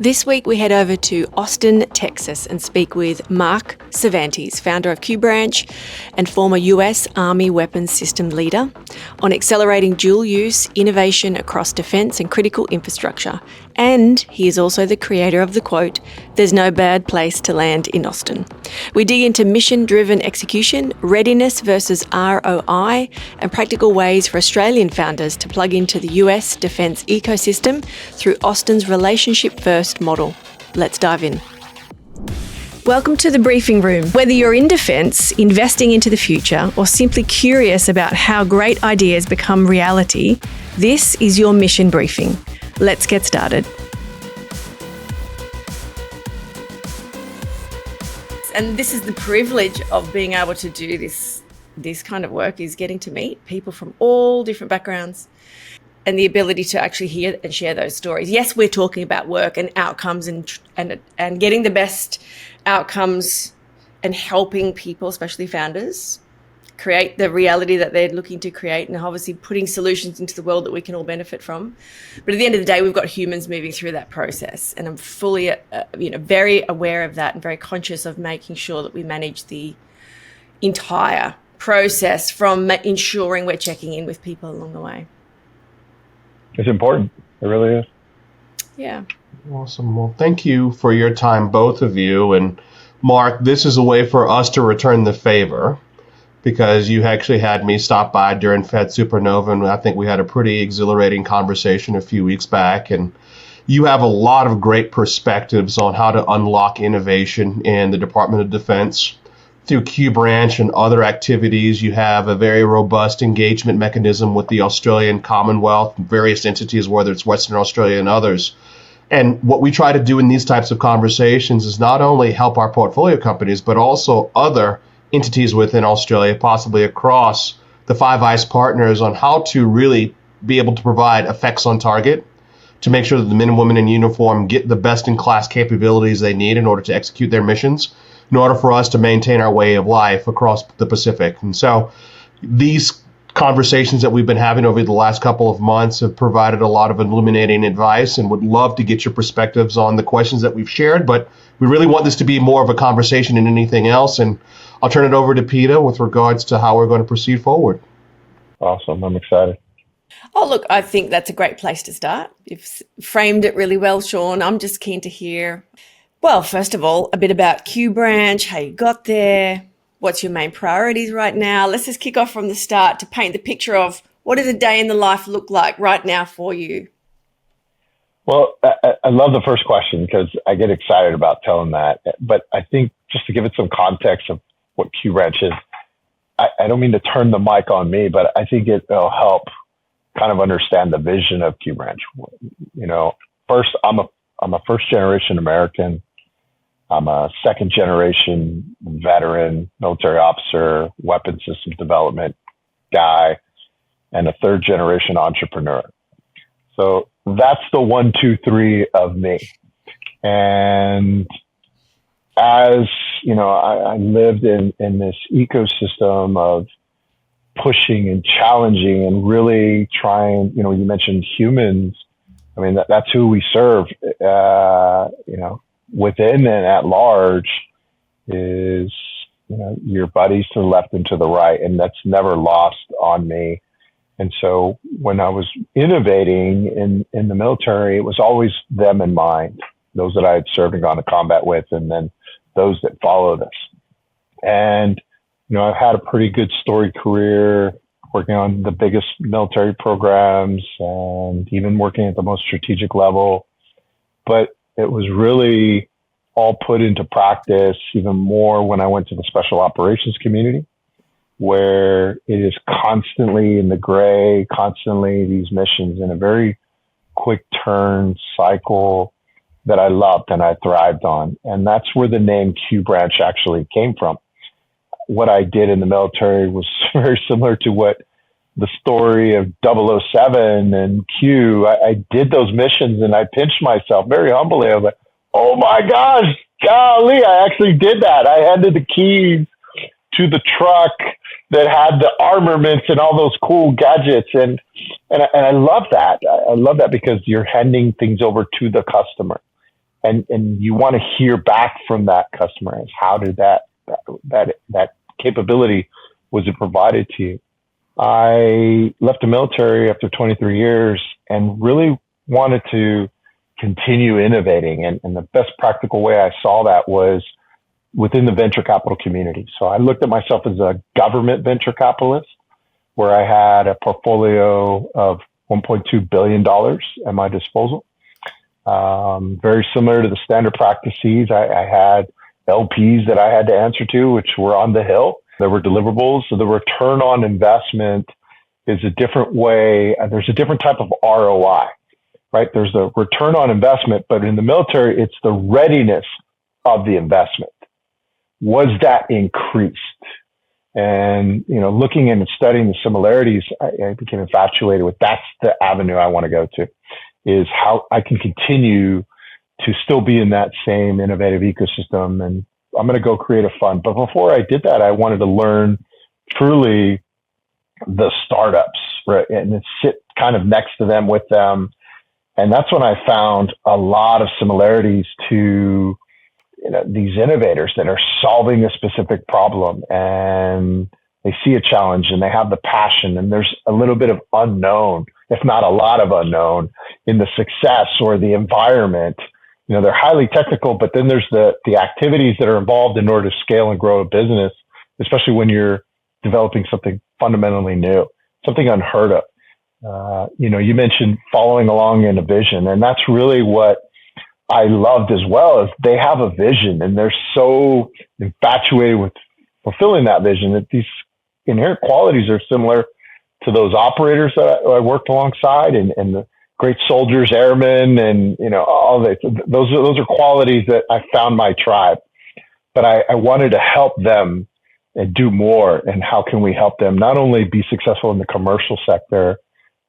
This week we head over to Austin, Texas and speak with Marcos Cervantes, founder of Q Branch and former US Army Weapons System leader, on accelerating dual-use innovation across defence and critical infrastructure. And he is also the creator of the quote, "There's no bad place to land in Austin." We dig into mission-driven execution, readiness versus ROI, and practical ways for Australian founders to plug into the US defence ecosystem through Austin's relationship-first model. Let's dive in. Welcome to the briefing room. Whether you're in defence, investing into the future, or simply curious about how great ideas become reality, this is your mission briefing. Let's get started. And this is the privilege of being able to do this kind of work, is getting to meet people from all different backgrounds and the ability to actually hear and share those stories. Yes, we're talking about work and outcomes and getting the best outcomes and helping people, especially founders, create the reality that they're looking to create, and obviously putting solutions into the world that we can all benefit from. But at the end of the day, we've got humans moving through that process, and I'm fully, very aware of that and very conscious of making sure that we manage the entire process from ensuring we're checking in with people along the way. It's important. It really is. Yeah. Awesome. Well, thank you for your time, both of you. And Mark, this is a way for us to return the favor, because you actually had me stop by during Fed Supernova, and I think we had a pretty exhilarating conversation a few weeks back. And you have a lot of great perspectives on how to unlock innovation in the Department of Defense. Through Q Branch and other activities, you have a very robust engagement mechanism with the Australian Commonwealth, various entities, whether it's Western Australia and others. And what we try to do in these types of conversations is not only help our portfolio companies, but also other entities within Australia, possibly across the Five Eyes partners, on how to really be able to provide effects on target to make sure that the men and women in uniform get the best-in-class capabilities they need in order to execute their missions, in order for us to maintain our way of life across the Pacific. And so these conversations that we've been having over the last couple of months have provided a lot of illuminating advice, and would love to get your perspectives on the questions that we've shared. But we really want this to be more of a conversation than anything else. And I'll turn it over to Peter with regards to how we're going to proceed forward. Awesome. I'm excited. Oh, look, I think that's a great place to start. You've framed it really well, Sean. I'm just keen to hear, well, first of all, a bit about Q Branch, how you got there, what's your main priorities right now. Let's just kick off from the start to paint the picture of what does a day in the life look like right now for you? Well, I love the first question because I get excited about telling that. But I think just to give it some context of what Q Branch is, I don't mean to turn the mic on me, but I think it'll help kind of understand the vision of Q Branch. You know, first, I'm a first generation American. I'm a second generation veteran, military officer, weapon systems development guy, and a third generation entrepreneur. So that's the 1, 2, 3 of me. And as you know, I lived in this ecosystem of pushing and challenging and really trying, you mentioned humans. I mean, that's who we serve, within and at large is, your buddies to the left and to the right. And that's never lost on me. And so when I was innovating in the military, it was always them in mind, those that I had served and gone to combat with, and then those that followed us. And, I've had a pretty good storied career working on the biggest military programs and even working at the most strategic level. But it was really all put into practice even more when I went to the special operations community, where it is constantly in the gray, constantly these missions in a very quick turn cycle that I loved and I thrived on. And that's where the name Q Branch actually came from. What I did in the military was very similar to what the story of 007 and Q. I did those missions and I pinched myself very humbly. I was like, oh my gosh, golly, I actually did that. I handed the keys to the truck that had the armaments and all those cool gadgets. And I love that. I love that because you're handing things over to the customer. and you want to hear back from that customer is how did that capability, was it provided to you? I left the military after 23 years and really wanted to continue innovating. And the best practical way I saw that was within the venture capital community. So I looked at myself as a government venture capitalist, where I had a portfolio of $1.2 billion at my disposal. Very similar to the standard practices. I had LPs that I had to answer to, which were on the Hill. There were deliverables. So the return on investment is a different way. There's a different type of ROI, right? There's the return on investment, but in the military, it's the readiness of the investment. Was that increased? And, looking and studying the similarities, I became infatuated with that's the avenue I want to go to, is how I can continue to still be in that same innovative ecosystem. And I'm going to go create a fund. But before I did that, I wanted to learn truly the startups, right? And sit kind of next to them, with them. And that's when I found a lot of similarities to these innovators that are solving a specific problem, and they see a challenge and they have the passion, and there's a little bit of unknown, if not a lot of unknown, in the success or the environment. They're highly technical, but then there's the activities that are involved in order to scale and grow a business, especially when you're developing something fundamentally new, something unheard of. You mentioned following along in a vision, and that's really what I loved as well, is they have a vision and they're so infatuated with fulfilling that vision that these inherent qualities are similar to those operators that I worked alongside, and the great soldiers, airmen, and all that. Those are qualities that I found my tribe. But I wanted to help them and do more. And how can we help them not only be successful in the commercial sector,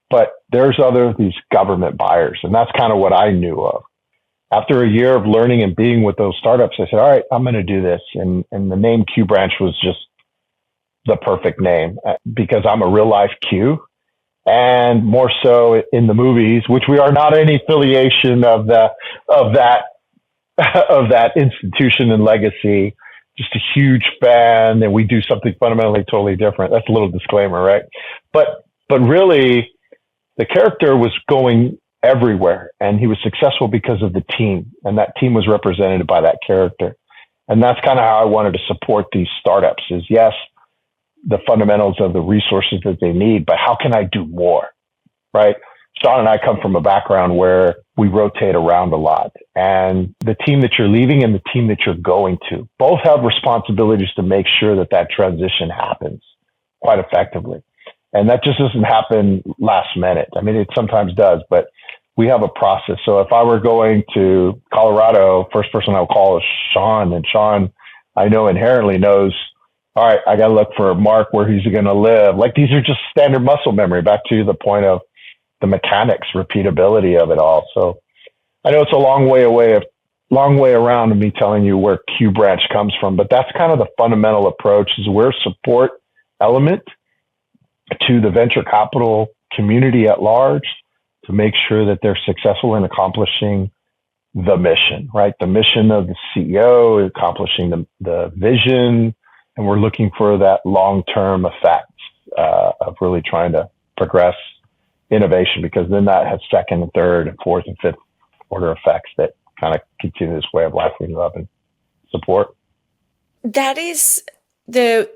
but there's these government buyers, and that's kind of what I knew of. After a year of learning and being with those startups, I said, all right, I'm going to do this. And the name Q Branch was just the perfect name, because I'm a real life Q, and more so in the movies, which we are not any affiliation of that institution and legacy. Just a huge fan, and we do something fundamentally totally different. That's a little disclaimer, right? But really, the character was going everywhere, and he was successful because of the team, and that team was represented by that character. And that's kind of how I wanted to support these startups, is yes, the fundamentals of the resources that they need, but how can I do more, right? Sean and I come from a background where we rotate around a lot, and the team that you're leaving and the team that you're going to both have responsibilities to make sure that transition happens quite effectively. And that just doesn't happen last minute. I mean, it sometimes does, but we have a process. So if I were going to Colorado, first person I'll call is Sean, and Sean, I know inherently knows, all right, I got to look for Mark, where he's going to live. Like, these are just standard muscle memory, back to the point of the mechanics, repeatability of it all. So I know it's a long way around of me telling you where Q Branch comes from, but that's kind of the fundamental approach, is we're a support element to the venture capital community at large to make sure that they're successful in accomplishing the mission, right? The mission of the CEO, accomplishing the vision, and we're looking for that long-term effect of really trying to progress innovation, because then that has second and third and fourth and fifth order effects that kind of continue this way of life we love and support. That is the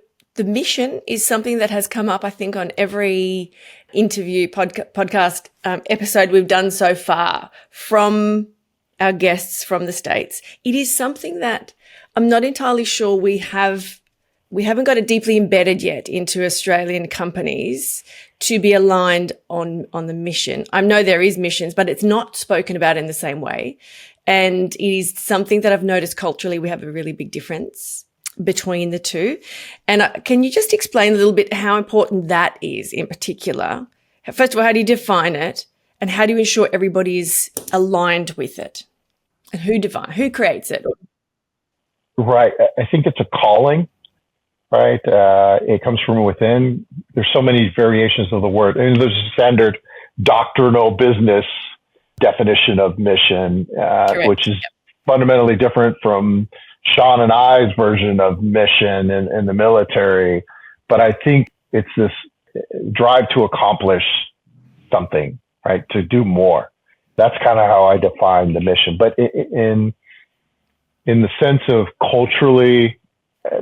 mission is something that has come up, I think, on every interview podcast episode we've done so far from our guests from the States. It is something that I'm not entirely sure we haven't got it deeply embedded yet into Australian companies to be aligned on the mission. I know there is missions, but it's not spoken about in the same way. And it is something that I've noticed culturally we have a really big difference between the two. And can you just explain a little bit how important that is in particular? First of all, how do you define it? And how do you ensure everybody is aligned with it? And who creates it? Right. I think it's a calling, right? It comes from within. There's so many variations of the word. And there's a standard doctrinal business definition of mission, which is fundamentally different from Sean and I's version of mission in the military, but I think it's this drive to accomplish something, right? To do more. That's kind of how I define the mission. But in the sense of culturally,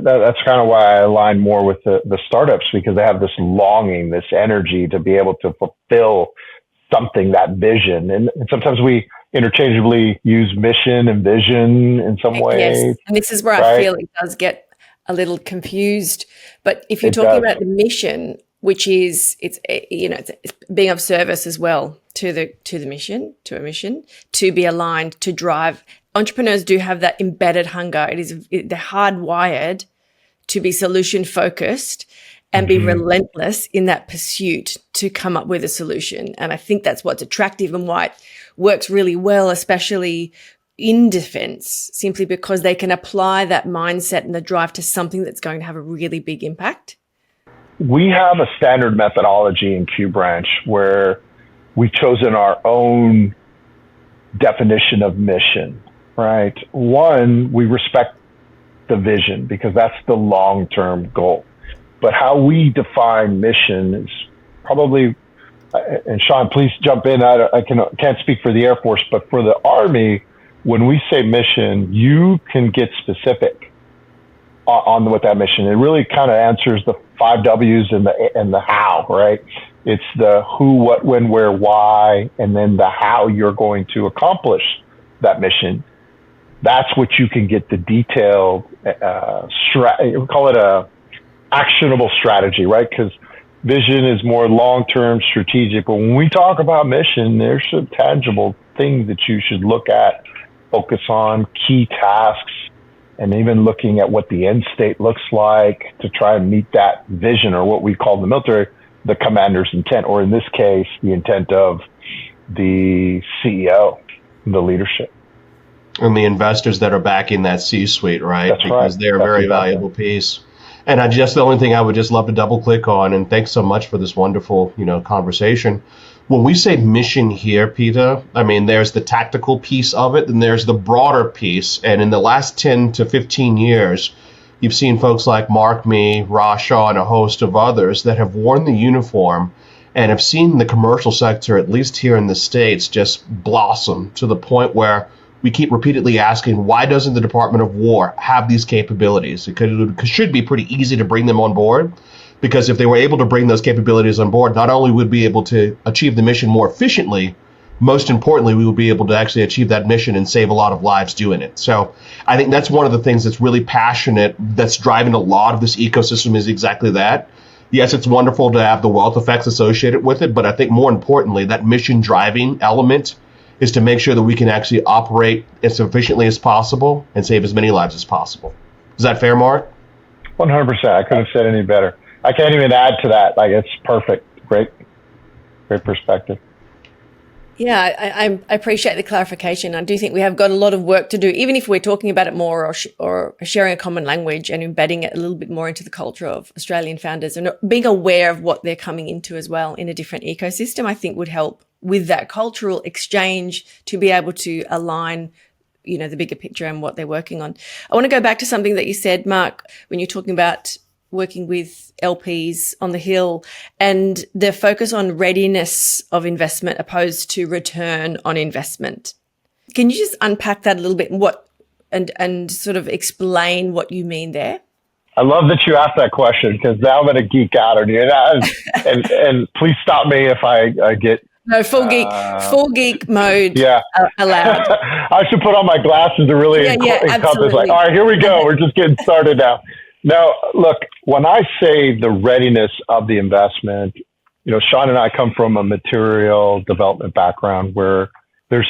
that's kind of why I align more with the startups, because they have this longing, this energy to be able to fulfill something, that vision. And sometimes we interchangeably use mission and vision in some ways. Yes, and this is where I feel it does get a little confused. But if you're talking about the mission, which is it's being of service as well to a mission, to be aligned, to drive. Entrepreneurs do have that embedded hunger. They're hardwired to be solution focused and be relentless in that pursuit to come up with a solution. And I think that's what's attractive and why it works really well, especially in defense, simply because they can apply that mindset and the drive to something that's going to have a really big impact. We have a standard methodology in Q Branch where we've chosen our own definition of mission, right? One, we respect the vision because that's the long-term goal. But how we define mission is probably, and Sean, please jump in. I can't speak for the Air Force, but for the Army, when we say mission, you can get specific on what that mission. It really kind of answers the 5 W's and the how, right? It's the who, what, when, where, why, and then the how you're going to accomplish that mission. That's what you can get the detailed, we call it a actionable strategy, right? Because vision is more long-term strategic. But when we talk about mission, there's some tangible things that you should look at, focus on, key tasks, and even looking at what the end state looks like to try and meet that vision, or what we call in the military, the commander's intent, or in this case, the intent of the CEO, the leadership. And the investors that are backing that C-suite, right? That's because right. they're a very valuable piece. And the only thing I would just love to double click on, and thanks so much for this wonderful, conversation. When we say mission here, Peter, I mean, there's the tactical piece of it, and there's the broader piece. And in the last 10 to 15 years, you've seen folks like Mark, me, Rasha, and a host of others that have worn the uniform and have seen the commercial sector, at least here in the States, just blossom to the point where we keep repeatedly asking, why doesn't the Department of War have these capabilities? It should be pretty easy to bring them on board, because if they were able to bring those capabilities on board, not only would we be able to achieve the mission more efficiently, most importantly, we would be able to actually achieve that mission and save a lot of lives doing it. So I think that's one of the things that's really passionate, that's driving a lot of this ecosystem, is exactly that. Yes, it's wonderful to have the wealth effects associated with it, but I think more importantly, that mission driving element is to make sure that we can actually operate as efficiently as possible and save as many lives as possible. Is that fair, Mark? 100%. I couldn't have said any better. I can't even add to that. Like, it's perfect. Great perspective. Yeah, I appreciate the clarification. I do think we have got a lot of work to do, even if we're talking about it more or sharing a common language and embedding it a little bit more into the culture of Australian founders and being aware of what they're coming into as well in a different ecosystem, I think would help with that cultural exchange to be able to align, the bigger picture and what they're working on. I want to go back to something that you said, Mark, when you're talking about working with LPs on the Hill and the focus on readiness of investment opposed to return on investment. Can you just unpack that a little bit and sort of explain what you mean there? I love that you asked that question, because now I'm going to geek out on you. And please stop me if I get... No, full geek mode. Yeah. Allowed. I should put on my glasses to really encompass. Like, all right, here we go. We're just getting started now. No, look, when I say the readiness of the investment, Sean and I come from a material development background where there's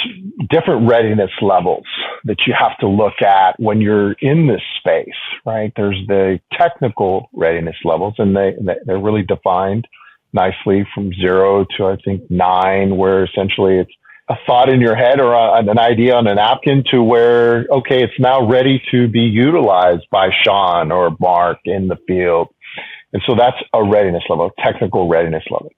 different readiness levels that you have to look at when you're in this space, right? There's the technical readiness levels, and they're really defined nicely from 0 to, I think, 9, where essentially it's a thought in your head or an idea on a napkin to where, okay, it's now ready to be utilized by Sean or Mark in the field. And so that's a readiness level, technical readiness level.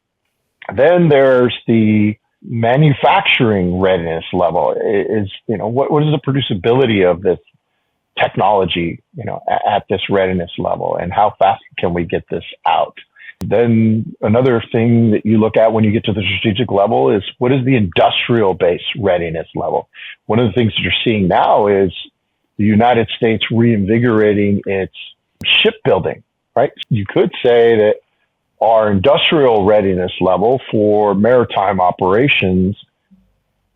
Then there's the manufacturing readiness level is, what is the producibility of this technology, at this readiness level, and how fast can we get this out? Then another thing that you look at when you get to the strategic level is, what is the industrial base readiness level? One of the things that you're seeing now is the United States reinvigorating its shipbuilding, right? You could say that our industrial readiness level for maritime operations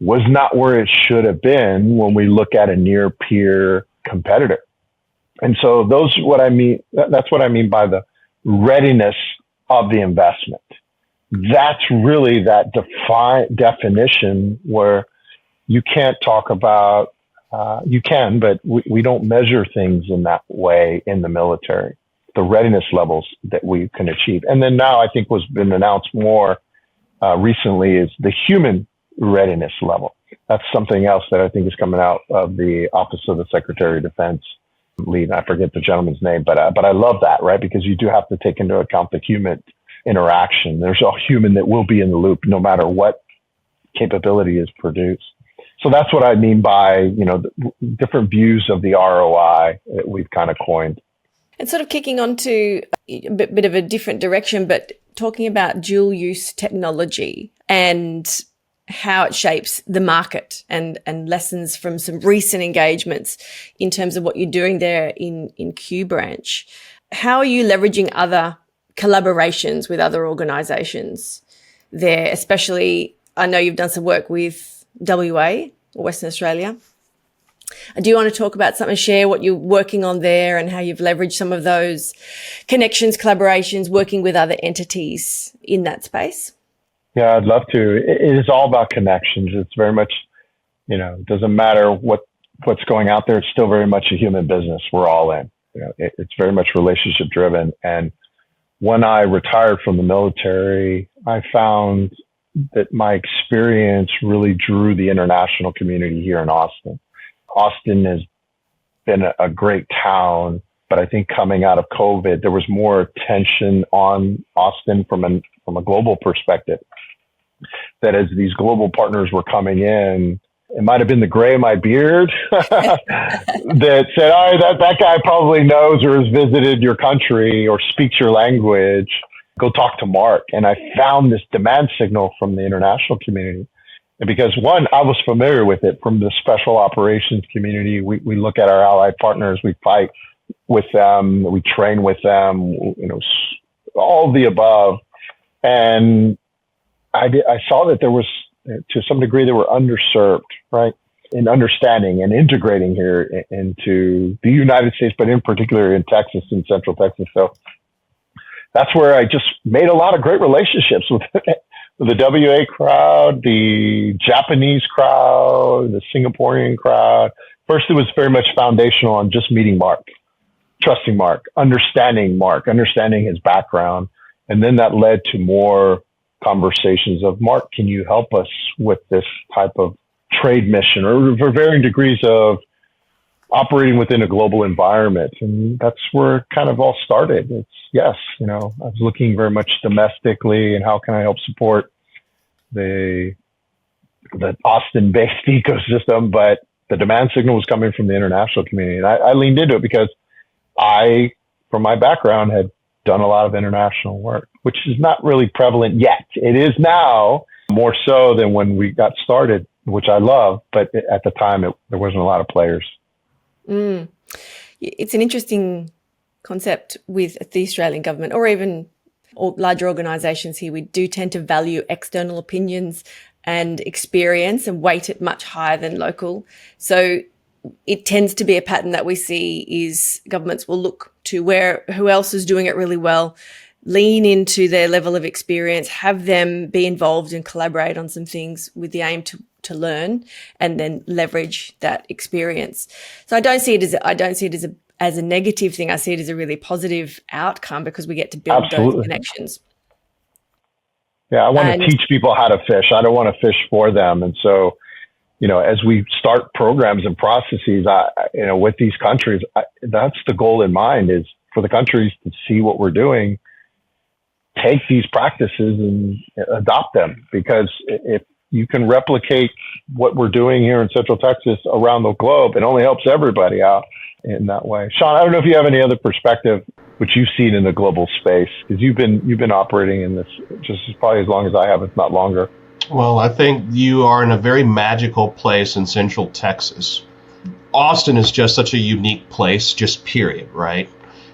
was not where it should have been when we look at a near peer competitor. And so that's what I mean by the readiness of the investment. That's really that definition where you can't talk about, you can, but we don't measure things in that way in the military, the readiness levels that we can achieve. And then now I think what's been announced more recently is the human readiness level. That's something else that I think is coming out of the Office of the Secretary of Defense lead. I forget the gentleman's name, but I love that, right? Because you do have to take into account the human interaction. There's a human that will be in the loop no matter what capability is produced. So that's what I mean by, the different views of the ROI that we've kind of coined. And sort of kicking on to a bit of a different direction, but talking about dual use technology and how it shapes the market and lessons from some recent engagements in terms of what you're doing there in Q Branch. How are you leveraging other collaborations with other organisations there? Especially, I know you've done some work with WA or Western Australia. Do you want to talk about something, share what you're working on there and how you've leveraged some of those connections, collaborations, working with other entities in that space? Yeah, I'd love to. It is all about connections. It's very much, it doesn't matter what's going out there. It's still very much a human business. We're all in. It's very much relationship driven. And when I retired from the military, I found that my experience really drew the international community here in Austin. Austin has been a great town, but I think coming out of COVID, there was more attention on Austin from a global perspective. That as these global partners were coming in, it might have been the gray of my beard that said, "Oh, that guy probably knows or has visited your country or speaks your language. Go talk to Mark." And I found this demand signal from the international community. And because one, I was familiar with it from the special operations community. We look at our allied partners, we fight with them, we train with them, all of the above. And I saw that there was, to some degree, they were underserved, right, in understanding and integrating here into the United States, but in particular in Texas, in Central Texas. So that's where I just made a lot of great relationships with the WA crowd, the Japanese crowd, the Singaporean crowd. First, it was very much foundational on just meeting Mark, trusting Mark, understanding his background. And then that led to more conversations of, Mark, can you help us with this type of trade mission or for varying degrees of operating within a global environment? And that's where it kind of all started. It's, yes, I was looking very much domestically and how can I help support the Austin-based ecosystem, but the demand signal was coming from the international community. And I leaned into it because I, from my background, had done a lot of international work, which is not really prevalent yet. It is now more so than when we got started, which I love, but at the time there wasn't a lot of players. It's an interesting concept with the Australian government or even larger organisations here. We do tend to value external opinions and experience and weight it much higher than local. So it tends to be a pattern that we see is governments will look to who else is doing it really well, lean into their level of experience, have them be involved and collaborate on some things with the aim to learn and then leverage that experience. So I don't see it as a negative thing. I see it as a really positive outcome because we get to build those connections. Yeah, I want to teach people how to fish. I don't want to fish for them. And so, as we start programs and processes, with these countries, that's the goal in mind, is for the countries to see what we're doing, take these practices and adopt them. Because if you can replicate what we're doing here in Central Texas around the globe. It only helps everybody out in that way. Sean, I don't know if you have any other perspective, which you've seen in the global space, because you've been operating in this just probably as long as I have, if not longer. Well, I think you are in a very magical place in Central Texas. Austin is just such a unique place, just period, right?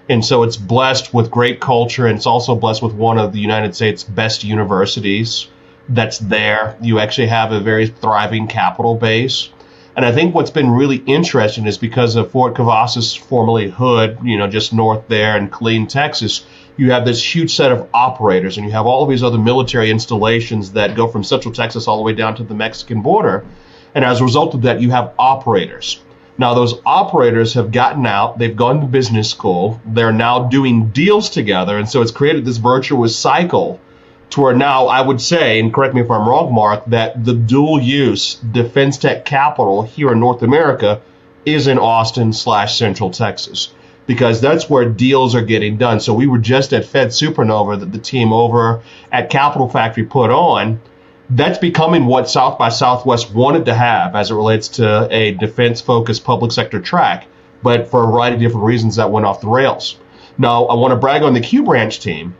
And so it's blessed with great culture, and it's also blessed with one of the United States' best universities that's there. You actually have a very thriving capital base. And I think what's been really interesting is because of Fort Cavazos, formerly Hood, just north there in Killeen, Texas, you have this huge set of operators, and you have all of these other military installations that go from Central Texas all the way down to the Mexican border. And as a result of that, you have operators. Now, those operators have gotten out, they've gone to business school, they're now doing deals together, and so it's created this virtuous cycle to where now I would say, and correct me if I'm wrong, Mark, that the dual-use defense tech capital here in North America is in Austin/Central Texas, because that's where deals are getting done. So we were just at Fed Supernova that the team over at Capital Factory put on. That's becoming what South by Southwest wanted to have as it relates to a defense-focused public sector track, but for a variety of different reasons that went off the rails. Now, I want to brag on the Q Branch team.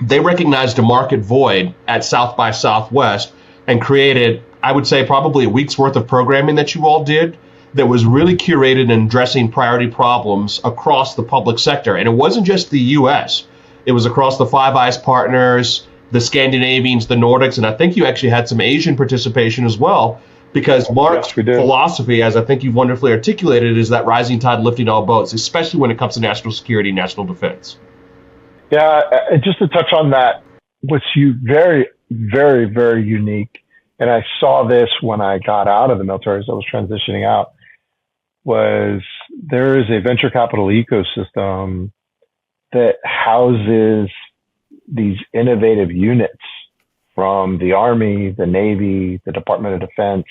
They recognized a market void at South by Southwest and created, I would say, probably a week's worth of programming that you all did that was really curated and addressing priority problems across the public sector. And it wasn't just the U.S. It was across the Five Eyes partners, the Scandinavians, the Nordics, and I think you actually had some Asian participation as well, because Mark's philosophy, as I think you've wonderfully articulated, is that rising tide lifting all boats, especially when it comes to national security, national defense. Yeah, and just to touch on that, what's very, very, very unique, and I saw this when I got out of the military as I was transitioning out, was there is a venture capital ecosystem that houses these innovative units from the Army, the Navy, the Department of Defense.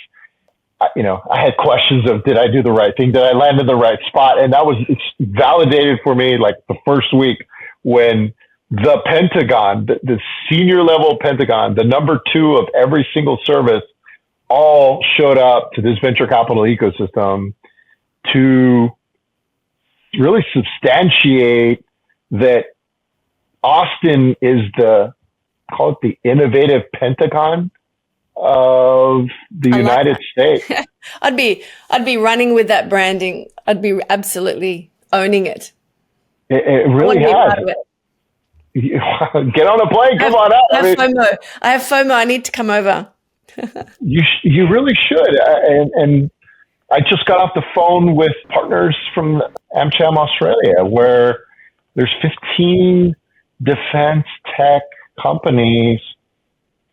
I had questions of, did I do the right thing? Did I land in the right spot? And that was validated for me like the first week when the Pentagon, the senior level Pentagon, the number 2 of every single service, all showed up to this venture capital ecosystem to really substantiate that Austin is call it the innovative Pentagon of the United States. I'd be running with that branding. I'd be absolutely owning it. It really has. Get on a plane. Come on out. I have FOMO. I need to come over. You really should. And I just got off the phone with partners from AmCham Australia, where there's 15 defense tech companies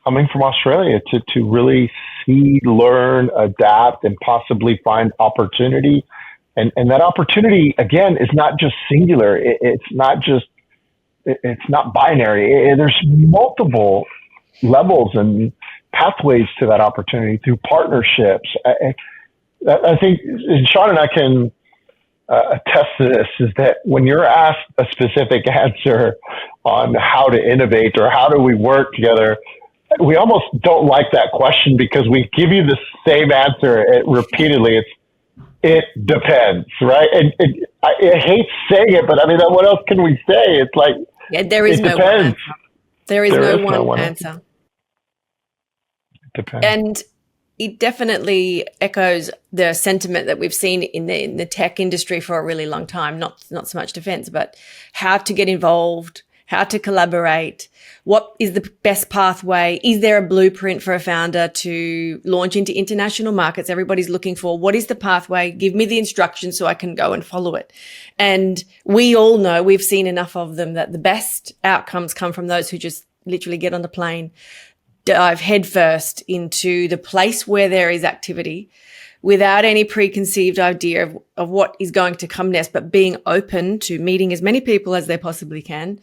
coming from Australia to really see, learn, adapt, and possibly find opportunity. And that opportunity, again, is not just singular. It's not binary. There's multiple levels and pathways to that opportunity through partnerships. I think, and Sean and I can attest to this, is that when you're asked a specific answer on how to innovate or how do we work together, we almost don't like that question because we give you the same answer repeatedly. It depends, right? And I hate saying it, but I mean, what else can we say? It's like, there is no one answer. There is no one answer. It depends. And it definitely echoes the sentiment that we've seen in the tech industry for a really long time, not so much defense, but how to get involved, how to collaborate, what is the best pathway, is there a blueprint for a founder to launch into international markets everybody's looking for, what is the pathway, give me the instructions so I can go and follow it. And we all know, we've seen enough of them, that the best outcomes come from those who just literally get on the plane, dive headfirst into the place where there is activity without any preconceived idea of what is going to come next, but being open to meeting as many people as they possibly can,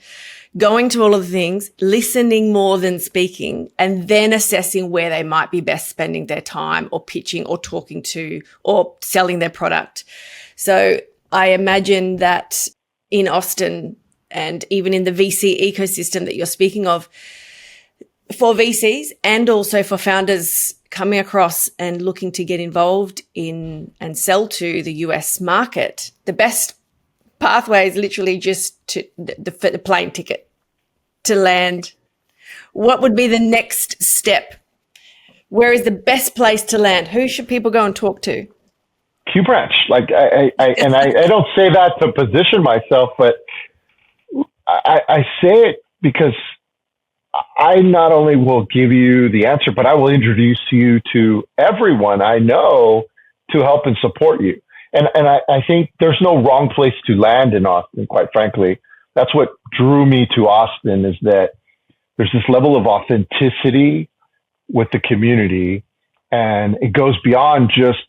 going to all of the things, listening more than speaking, and then assessing where they might be best spending their time or pitching or talking to or selling their product. So I imagine that in Austin and even in the VC ecosystem that you're speaking of, for VCs and also for founders coming across and looking to get involved in and sell to the US market, the best pathway is literally just to the plane ticket to land. What would be the next step? Where is the best place to land? Who should people go and talk to? Q Branch. Like I don't say that to position myself, but I say it because I not only will give you the answer, but I will introduce you to everyone I know to help and support you. And I think there's no wrong place to land in Austin, quite frankly. That's what drew me to Austin, is that there's this level of authenticity with the community, and it goes beyond just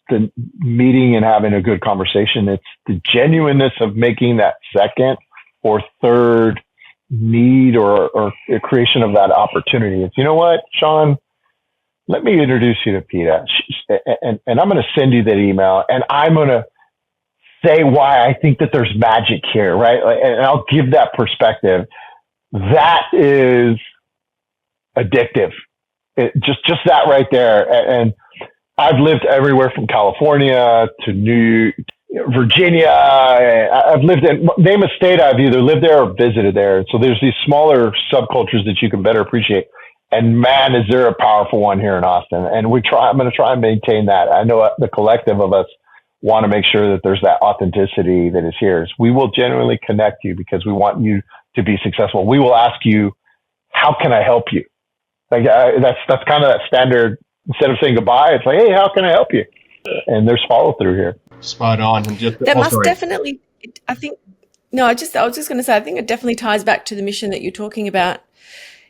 the meeting and having a good conversation. It's the genuineness of making that second or third need or a creation of that opportunity. It's, you know what, Sean, let me introduce you to Peta. And I'm going to send you that email, and I'm going to say why I think that there's magic here, right? And I'll give that perspective. That is addictive. Just that right there. And I've lived everywhere from California to Virginia. I've lived in, name a state, I've either lived there or visited there. So there's these smaller subcultures that you can better appreciate. And man, is there a powerful one here in Austin. And I'm going to try and maintain that. I know the collective of us want to make sure that there's that authenticity that is here. We will genuinely connect you because we want you to be successful. We will ask you, how can I help you? Like that's kind of that standard. Instead of saying goodbye, it's like, hey, how can I help you? And there's follow through here. Spot on. And that must definitely, I think, no, I was just going to say, I think it definitely ties back to the mission that you're talking about.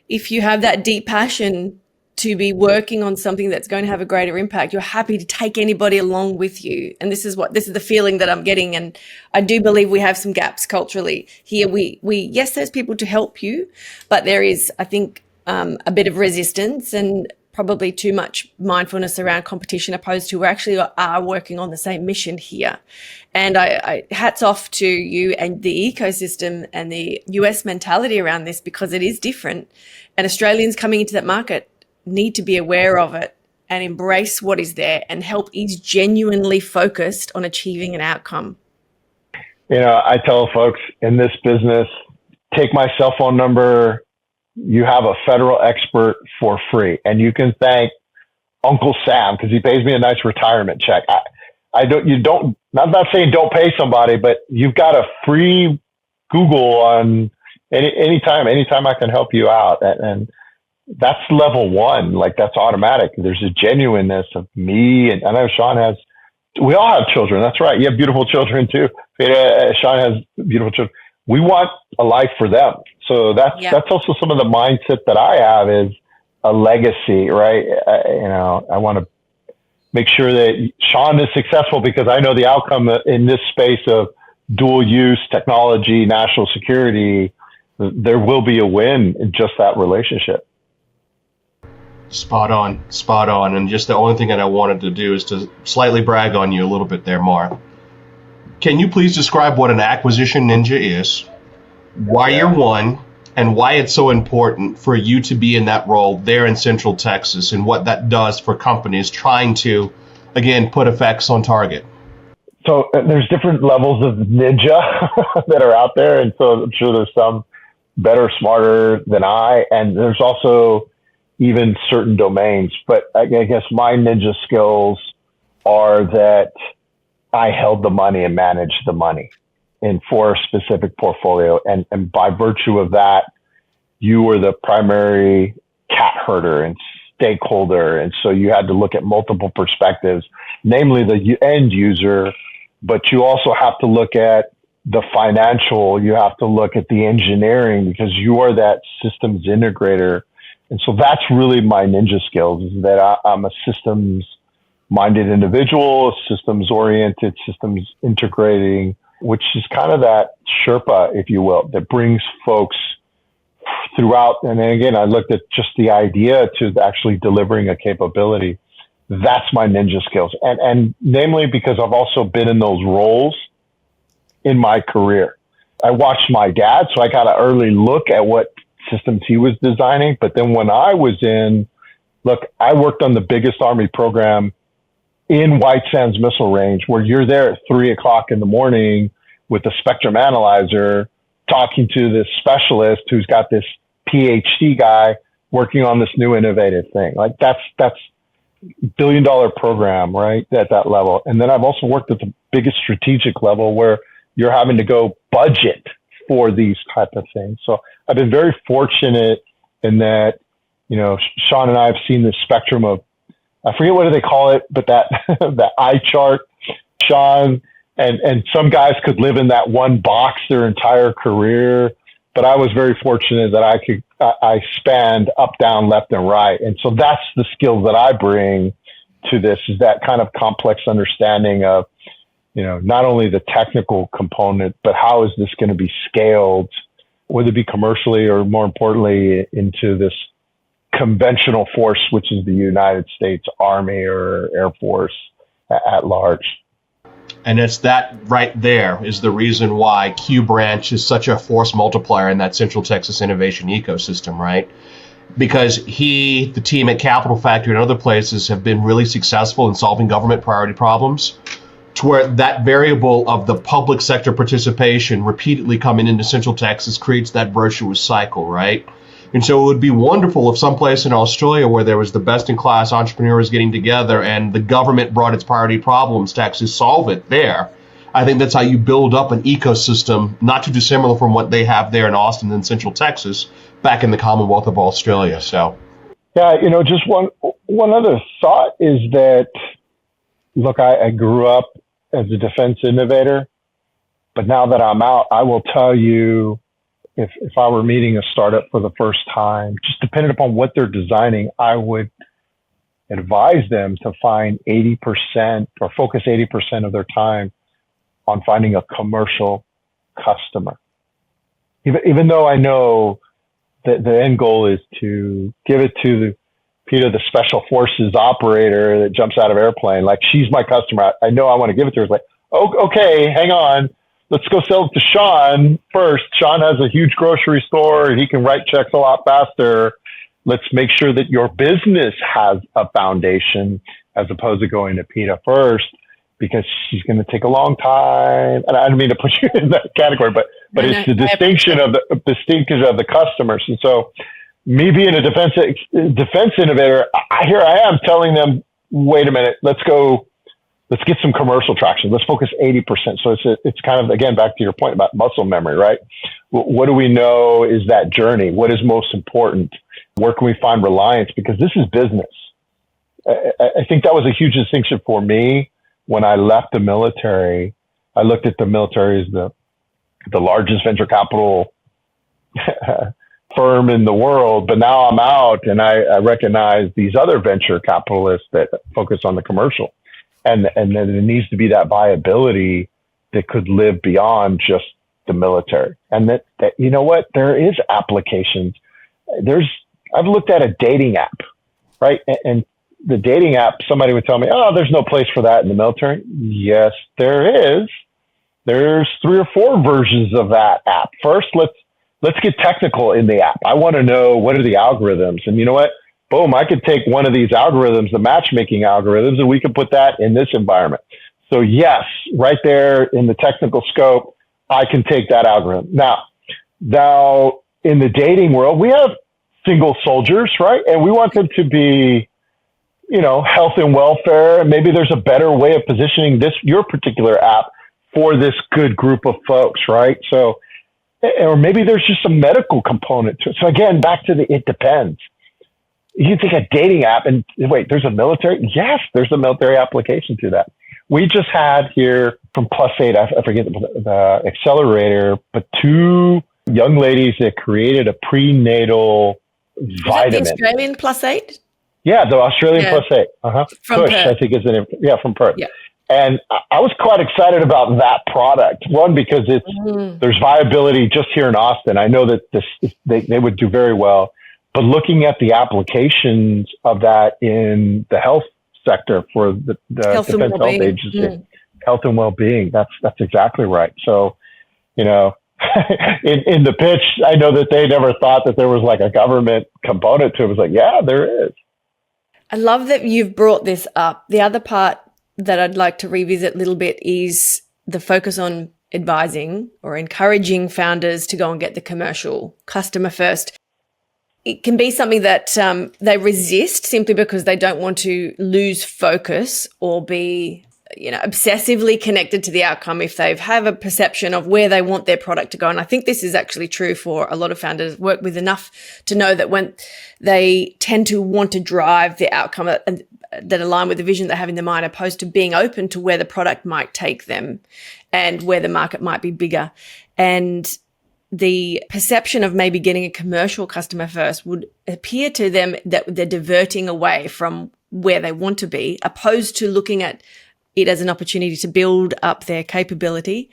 If you have that deep passion to be working on something that's going to have a greater impact, you're happy to take anybody along with you. And this is the feeling that I'm getting. And I do believe we have some gaps culturally here. Yes, there's people to help you, but there is, I think, a bit of resistance and probably too much mindfulness around competition, opposed to we actually are working on the same mission here. And I hats off to you and the ecosystem and the US mentality around this, because it is different. And Australians coming into that market need to be aware of it and embrace what is there, and help is genuinely focused on achieving an outcome. You know, I tell folks in this business, take my cell phone number. You have a federal expert for free, and you can thank Uncle Sam because he pays me a nice retirement check. I'm not saying don't pay somebody, but you've got a free Google on anytime I can help you out. And that's level one. Like, that's automatic. There's a genuineness of me. And I know Sean we all have children. That's right. You have beautiful children too. Sean has beautiful children. We want a life for them. So that's also some of the mindset that I have, is a legacy, right? I want to make sure that Sean is successful because I know the outcome in this space of dual use technology, national security, there will be a win in just that relationship. Spot on. And just the only thing that I wanted to do is to slightly brag on you a little bit there, Mark. Can you please describe what an acquisition ninja is, why you're one, and why it's so important for you to be in that role there in Central Texas, and what that does for companies trying to, again, put effects on target? So there's different levels of ninja that are out there. And so I'm sure there's some better, smarter than I. And there's also even certain domains. But I guess my ninja skills are that I held the money and managed the money for a specific portfolio. And by virtue of that, you were the primary cat herder and stakeholder. And so you had to look at multiple perspectives, namely the end user, but you also have to look at the financial, you have to look at the engineering, because you are that systems integrator. And so that's really my ninja skills, is that I'm a systems-minded individual, systems-oriented, systems integrating, which is kind of that Sherpa, if you will, that brings folks throughout. And then again, I looked at just the idea to actually delivering a capability. That's my ninja skills. And namely because I've also been in those roles in my career. I watched my dad, so I got an early look at what systems he was designing. But then when I was in look, I worked on the biggest Army program in White Sands Missile Range, where you're there at 3:00 in the morning with a spectrum analyzer talking to this specialist who's got this PhD guy working on this new innovative thing. Like that's $1 billion program, right? At that level. And then I've also worked at the biggest strategic level where you're having to go budget for these type of things. So I've been very fortunate in that, Sean and I have seen the spectrum of, I forget what do they call it, but that that eye chart, Sean, and some guys could live in that one box their entire career. But I was very fortunate that I spanned up, down, left, and right. And so that's the skills that I bring to this, is that kind of complex understanding of, not only the technical component, but how is this going to be scaled, whether it be commercially or more importantly into this conventional force, which is the United States Army or Air Force at large. And it's that right there is the reason why Q Branch is such a force multiplier in that Central Texas innovation ecosystem, right? Because the team at Capital Factory and other places have been really successful in solving government priority problems, to where that variable of the public sector participation repeatedly coming into Central Texas creates that virtuous cycle, right? And so it would be wonderful if someplace in Australia where there was the best-in-class entrepreneurs getting together and the government brought its priority problems to actually solve it there. I think that's how you build up an ecosystem, not too dissimilar from what they have there in Austin and Central Texas, back in the Commonwealth of Australia. So, yeah, just one other thought is that, look, I grew up as a defense innovator, but now that I'm out, I will tell you, if I were meeting a startup for the first time, just depending upon what they're designing, I would advise them to find 80% or focus 80% of their time on finding a commercial customer. Even though I know that the end goal is to give it to the special forces operator that jumps out of airplane, like she's my customer. I know I want to give it to her. It's like, oh, okay, hang on. Let's go sell it to Sean first. Sean has a huge grocery store and he can write checks a lot faster. Let's make sure that your business has a foundation as opposed to going to PETA first, because she's going to take a long time. And I don't mean to put you in that category, but it's the distinction of the customers. And so me being a defense innovator, here I am telling them, wait a minute, let's get some commercial traction. Let's focus 80%. So it's kind of, again, back to your point about muscle memory, right? What do we know is that journey? What is most important? Where can we find reliance? Because this is business. I think that was a huge distinction for me when I left the military. I looked at the military as the largest venture capital firm in the world, but now I'm out and I recognize these other venture capitalists that focus on the commercial. And then there needs to be that viability that could live beyond just the military. And that you know what, there is applications. I've looked at a dating app, right? And the dating app, somebody would tell me, oh, there's no place for that in the military. Yes, there is. There's 3 or 4 versions of that app. First, let's get technical in the app. I want to know, what are the algorithms? And you know what? Boom, I could take one of these algorithms, the matchmaking algorithms, and we could put that in this environment. So yes, right there in the technical scope, I can take that algorithm. Now in the dating world, we have single soldiers, right? And we want them to be, health and welfare. And maybe there's a better way of positioning your particular app for this good group of folks, right? So, or maybe there's just a medical component to it. So again, back to it depends. You can take a dating app and wait, there's a military? Yes, there's a military application to that. We just had here from Plus8, I forget the accelerator, but 2 young ladies that created a prenatal vitamin. Is that the Australian Plus8? Yeah, the Australian Plus8. From Push, Perth. I think is the name. Yeah, from Perth. Yeah. And I was quite excited about that product. One, because there's viability just here in Austin. I know that they would do very well. But looking at the applications of that in the health sector for the Defense Health Agency, health and well-being, that's exactly right. So, in the pitch, I know that they never thought that there was like a government component to it. It was like, yeah, there is. I love that you've brought this up. The other part that I'd like to revisit a little bit is the focus on advising or encouraging founders to go and get the commercial customer first. It can be something that they resist simply because they don't want to lose focus or be, obsessively connected to the outcome if they have a perception of where they want their product to go. And I think this is actually true for a lot of founders work with enough to know that when they tend to want to drive the outcome that align with the vision they have in their mind, opposed to being open to where the product might take them and where the market might be bigger. And the perception of maybe getting a commercial customer first would appear to them that they're diverting away from where they want to be, opposed to looking at it as an opportunity to build up their capability,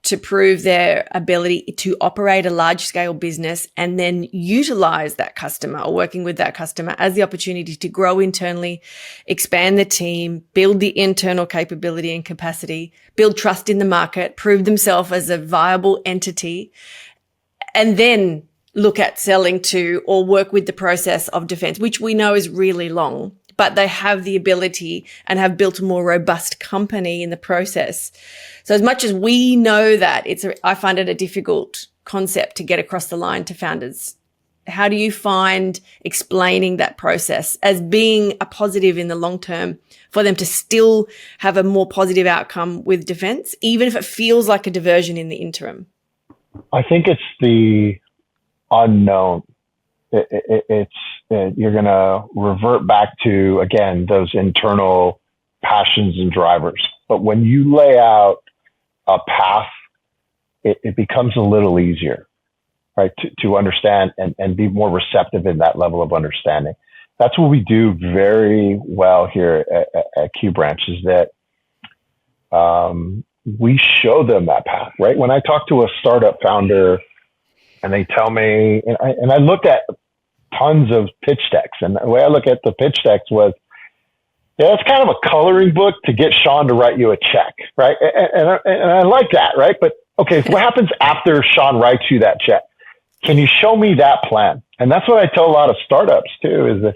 to prove their ability to operate a large scale business, and then utilize that customer or working with that customer as the opportunity to grow internally, expand the team, build the internal capability and capacity, build trust in the market, prove themselves as a viable entity, and then look at selling to or work with the process of defense, which we know is really long. But they have the ability and have built a more robust company in the process. So as much as we know that, I find it a difficult concept to get across the line to founders. How do you find explaining that process as being a positive in the long term for them to still have a more positive outcome with defense, even if it feels like a diversion in the interim? I think it's the unknown. You're going to revert back to, again, those internal passions and drivers. But when you lay out a path, it becomes a little easier, right, to understand and be more receptive in that level of understanding. That's what we do very well here at Q Branch, is that we show them that path, right? When I talk to a startup founder and they tell me, and I looked at tons of pitch decks, and the way I look at the pitch decks was, it's kind of a coloring book to get Sean to write you a check, right? And I like that, right? But okay, what happens after Sean writes you that check? Can you show me that plan? And that's what I tell a lot of startups too, is that,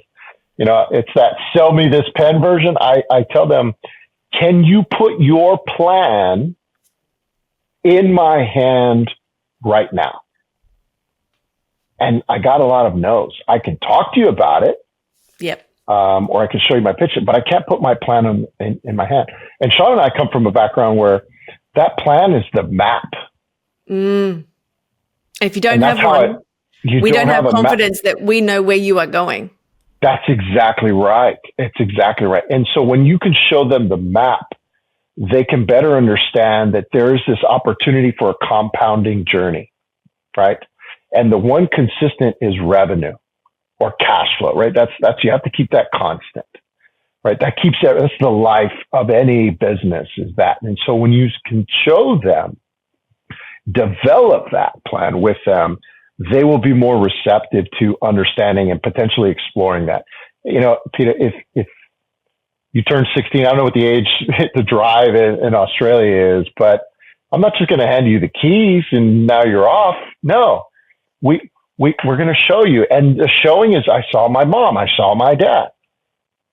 it's that sell me this pen version. I tell them, can you put your plan in my hand right now? And I got a lot of no's. I can talk to you about it. Yep. Or I can show you my pitch, but I can't put my plan in my hand. And Sean and I come from a background where that plan is the map. If you don't have one, we don't have confidence that we know where you are going. That's exactly right. It's exactly right. And so when you can show them the map, they can better understand that there is this opportunity for a compounding journey, right? And the one consistent is revenue or cash flow, right? That's you have to keep that constant, right? That's the life of any business, is that. And so when you can show them, develop that plan with them, they will be more receptive to understanding and potentially exploring that. Peter, if you turn 16, I don't know what the age to drive in Australia is, but I'm not just going to hand you the keys and now you're off. No. We're going to show you. And the showing is, I saw my mom, I saw my dad,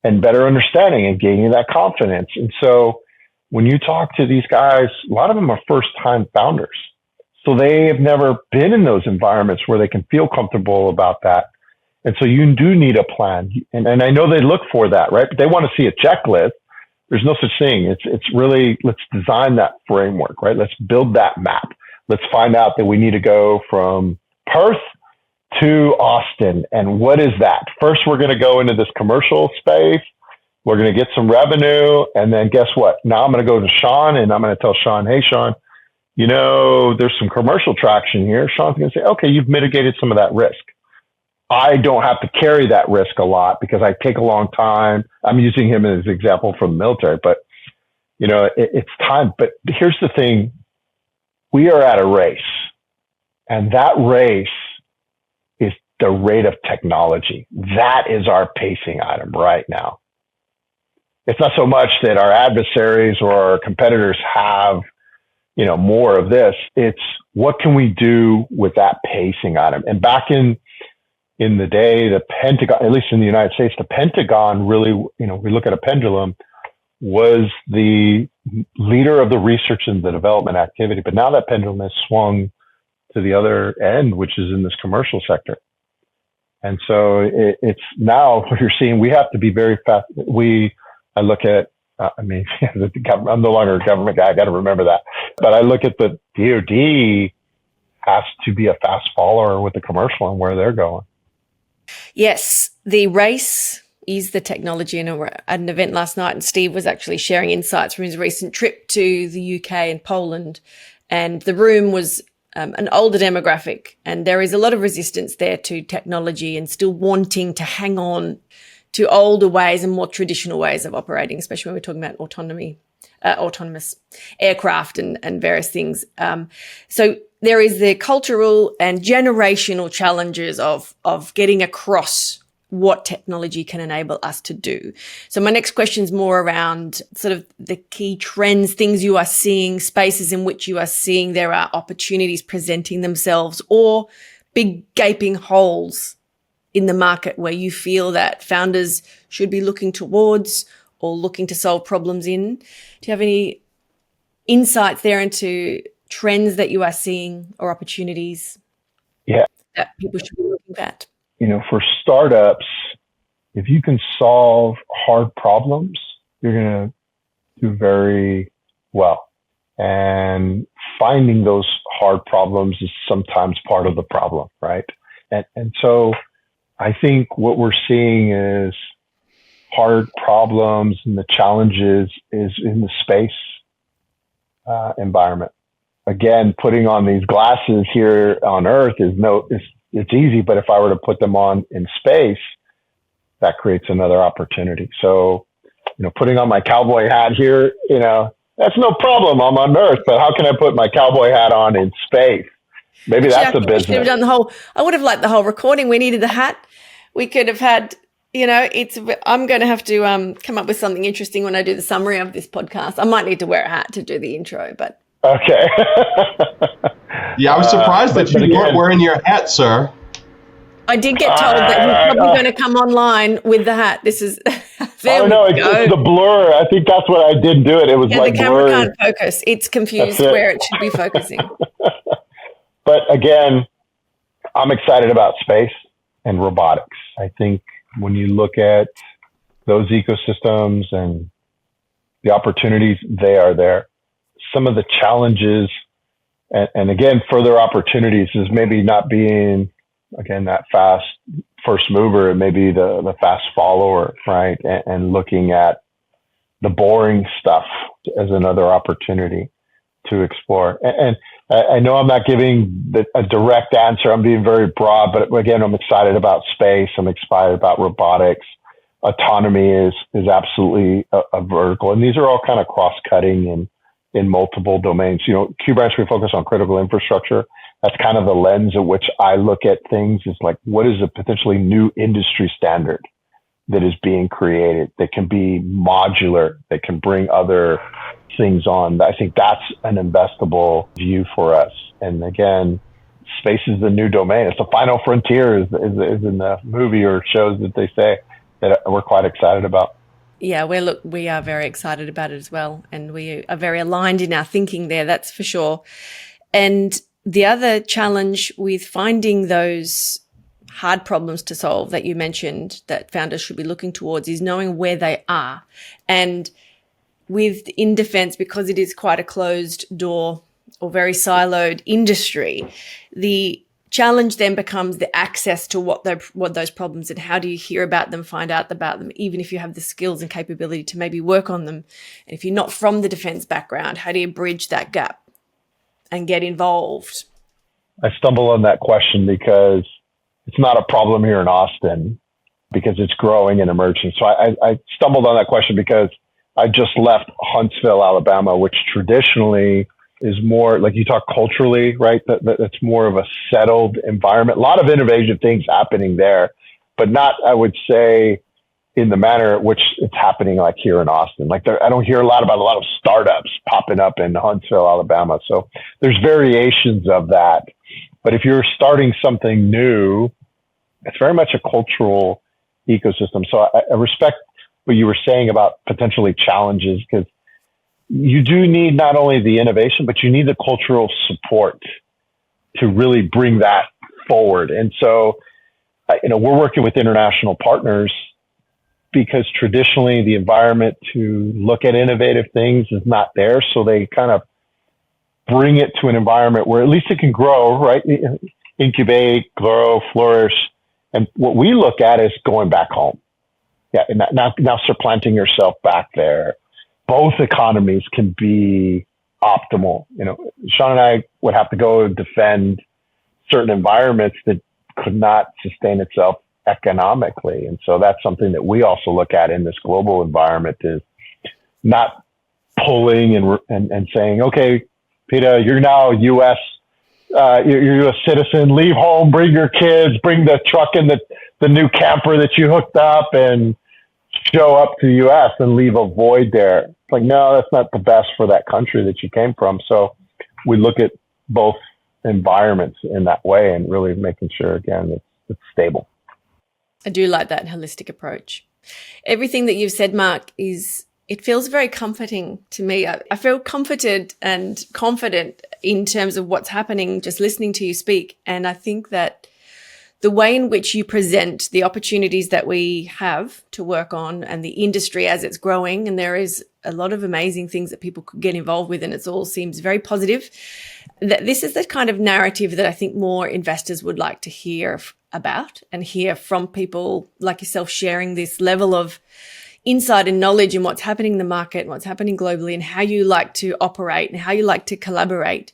and better understanding and gaining that confidence. And so when you talk to these guys, a lot of them are first time founders. So they have never been in those environments where they can feel comfortable about that. And so you do need a plan. And I know they look for that, right? But they want to see a checklist. There's no such thing. It's really, let's design that framework, right? Let's build that map. Let's find out that we need to go from Perth to Austin. And what is that? First, we're going to go into this commercial space. We're going to get some revenue. And then guess what? Now I'm going to go to Sean and I'm going to tell Sean, hey, Sean, there's some commercial traction here. Sean's going to say, okay, you've mitigated some of that risk. I don't have to carry that risk a lot because I take a long time. I'm using him as an example from the military, but it's time. But here's the thing. We are at a race. And that race is the rate of technology. That is our pacing item right now. It's not so much that our adversaries or our competitors have, more of this. It's what can we do with that pacing item? And back in, in the day, the Pentagon, at least in the United States, the Pentagon really, we look at a pendulum, was the leader of the research and the development activity. But now that pendulum has swung to the other end, which is in this commercial sector. And so it's now what you're seeing, we have to be very fast. I look at, I'm no longer a government guy. I got to remember that. But I look at the DoD has to be a fast follower with the commercial and where they're going. Yes, the race is the technology. And at an event last night, and Steve was actually sharing insights from his recent trip to the UK and Poland. And the room was an older demographic, and there is a lot of resistance there to technology and still wanting to hang on to older ways and more traditional ways of operating, especially when we're talking about autonomous aircraft and various things. So there is the cultural and generational challenges of getting across what technology can enable us to do. So my next question is more around sort of the key trends, things you are seeing, spaces in which you are seeing there are opportunities presenting themselves, or big gaping holes in the market where you feel that founders should be looking towards or looking to solve problems in. Do you have any insights there into trends that you are seeing or opportunities that people should be looking at? For startups, if you can solve hard problems, you're going to do very well. And finding those hard problems is sometimes part of the problem, right? And so I think what we're seeing is hard problems and the challenges is in the space environment. Again, putting on these glasses here on Earth it's easy, but if I were to put them on in space, that creates another opportunity. So, putting on my cowboy hat here, that's no problem. I'm on Earth, but how can I put my cowboy hat on in space? Maybe that's a business. We should have done I would have liked the whole recording. We needed the hat. We could have had, I'm going to have to come up with something interesting when I do the summary of this podcast. I might need to wear a hat to do the intro, but. Okay. Yeah, I was surprised that you weren't wearing your hat, sir. I did get told that he's probably going to come online with the hat. This is it's the blur. I think that's what I did do it. It was like the camera blurry. can't focus. It's confused where it should be focusing. But again, I'm excited about space and robotics. I think when you look at those ecosystems and the opportunities, they are there. Some of the challenges and again, further opportunities is maybe not being, again, that fast first mover. It may be the fast follower, right? And looking at the boring stuff as another opportunity to explore. And I know I'm not giving a direct answer. I'm being very broad, but again, I'm excited about space. I'm excited about robotics. Autonomy is absolutely a vertical. And these are all kind of cross-cutting in multiple domains. Q Branch, we focus on critical infrastructure. That's kind of the lens at which I look at things, is like, what is a potentially new industry standard that is being created that can be modular, that can bring other things on? I think that's an investable view for us. And again, space is the new domain. It's the final frontier, is in the movie or shows that they say, that we're quite excited about. Yeah, we are very excited about it as well. And we are very aligned in our thinking there, that's for sure. And the other challenge with finding those hard problems to solve that you mentioned that founders should be looking towards is knowing where they are. And in defense, because it is quite a closed door or very siloed industry, the challenge then becomes the access to what those problems, and how do you hear about them, find out about them, even if you have the skills and capability to maybe work on them. And if you're not from the defense background, how do you bridge that gap and get involved? I stumble on that question because it's not a problem here in Austin, because it's growing and emerging. So I stumbled on that question because I just left Huntsville, Alabama, which traditionally is more, like you talk culturally, right? That's more of a settled environment. A lot of innovative things happening there, but not, I would say, in the manner at which it's happening like here in Austin. Like I don't hear a lot of startups popping up in Huntsville, Alabama. So there's variations of that. But if you're starting something new, it's very much a cultural ecosystem. So I respect what you were saying about potentially challenges, because you do need not only the innovation, but you need the cultural support to really bring that forward. And so, we're working with international partners because traditionally the environment to look at innovative things is not there. So they kind of bring it to an environment where at least it can grow, right? Incubate, grow, flourish. And what we look at is going back home. Yeah. And now supplanting yourself back there. Both economies can be optimal. Sean and I would have to go defend certain environments that could not sustain itself economically. And so that's something that we also look at in this global environment, is not pulling and saying, okay, Peter, you're now U.S. You're a U.S. citizen. Leave home, bring your kids, bring the truck and the new camper that you hooked up, and show up to the U.S. and leave a void there. It's like, no, that's not the best for that country that you came from. So we look at both environments in that way and really making sure, again, it's stable. I do like that holistic approach. Everything that you've said, Mark, it feels very comforting to me. I feel comforted and confident in terms of what's happening just listening to you speak. And I think that the way in which you present the opportunities that we have to work on and the industry as it's growing, and there is a lot of amazing things that people could get involved with, and it all seems very positive, that this is the kind of narrative that I think more investors would like to hear about and hear from people like yourself, sharing this level of insight and knowledge in what's happening in the market and what's happening globally and how you like to operate and how you like to collaborate.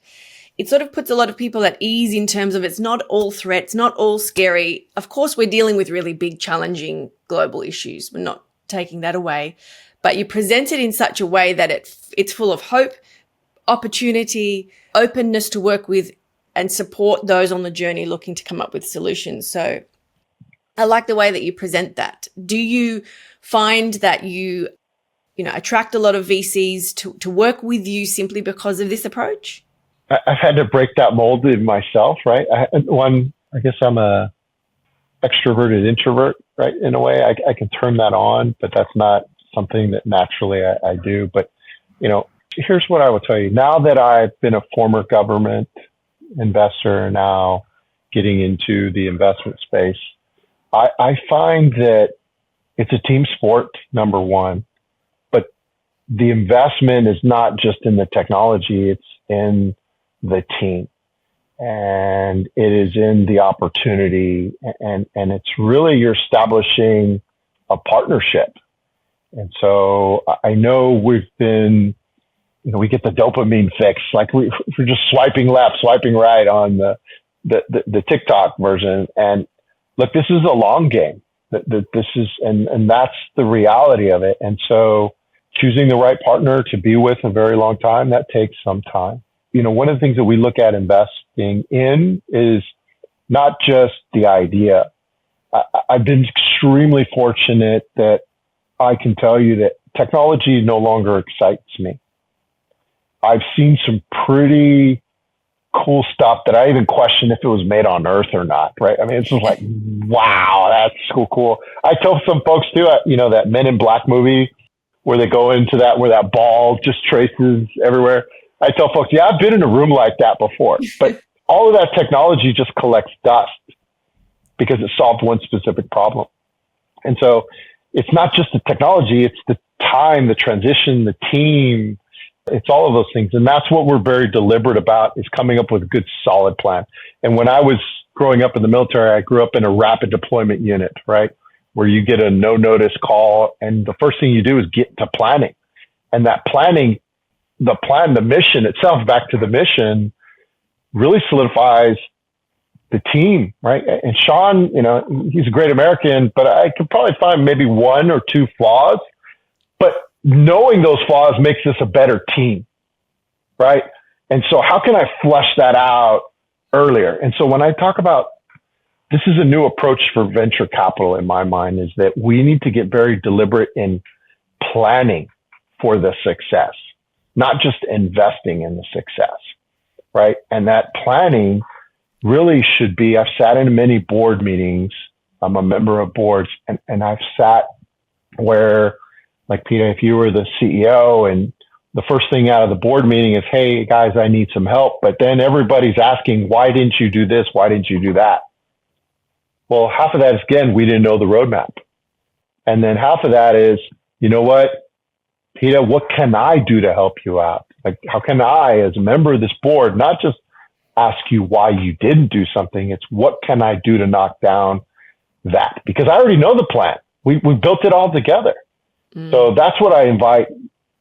It sort of puts a lot of people at ease in terms of it's not all threats, not all scary. Of course, we're dealing with really big, challenging global issues. We're not taking that away. But you present it in such a way that it's full of hope, opportunity, openness to work with and support those on the journey looking to come up with solutions. So I like the way that you present that. Do you find that you attract a lot of VCs to work with you simply because of this approach? I've had to break that mold in myself, right? I guess I'm a extroverted introvert, right? In a way, I can turn that on, but that's not something that naturally I do. But, here's what I will tell you. Now that I've been a former government investor, now getting into the investment space, I find that it's a team sport, number one, but the investment is not just in the technology, it's in the team, and it is in the opportunity, and it's really, you're establishing a partnership. And so I know we've been, we get the dopamine fix, like we're just swiping left, swiping right on the TikTok version. And look, this is a long game. This is, and that's the reality of it. And so choosing the right partner to be with a very long time, that takes some time. One of the things that we look at investing in is not just the idea. I've been extremely fortunate that I can tell you that technology no longer excites me. I've seen some pretty cool stuff that I even question if it was made on Earth or not, right? I mean, it's just like, wow, that's so cool. I tell some folks too, that Men in Black movie where they go into that, where that ball just traces everywhere. I tell folks, yeah, I've been in a room like that before, but all of that technology just collects dust because it solved one specific problem. And so it's not just the technology, it's the time, the transition, the team, it's all of those things. And that's what we're very deliberate about, is coming up with a good, solid plan. And when I was growing up in the military, I grew up in a rapid deployment unit, right? Where you get a no notice call and the first thing you do is get to planning. And that planning, the mission itself, back to the mission, really solidifies the team, right? And Sean, he's a great American, but I could probably find maybe one or two flaws, but knowing those flaws makes us a better team, right? And so how can I flush that out earlier? And so when I talk about, this is a new approach for venture capital in my mind, is that we need to get very deliberate in planning for the success, not just investing in the success, right? And that planning really should be, I've sat in many board meetings I'm a member of boards, and I've sat where, like, Peter, if you were the CEO and the first thing out of the board meeting is, hey, guys, I need some help. But then everybody's asking, why didn't you do this? Why didn't you do that? Well, half of that is, again, we didn't know the roadmap. And then half of that is, you know what, Peter, what can I do to help you out? Like, how can I, as a member of this board, not just ask you why you didn't do something, it's what can I do to knock down that? Because I already know the plan. We built it all together. So that's what I invite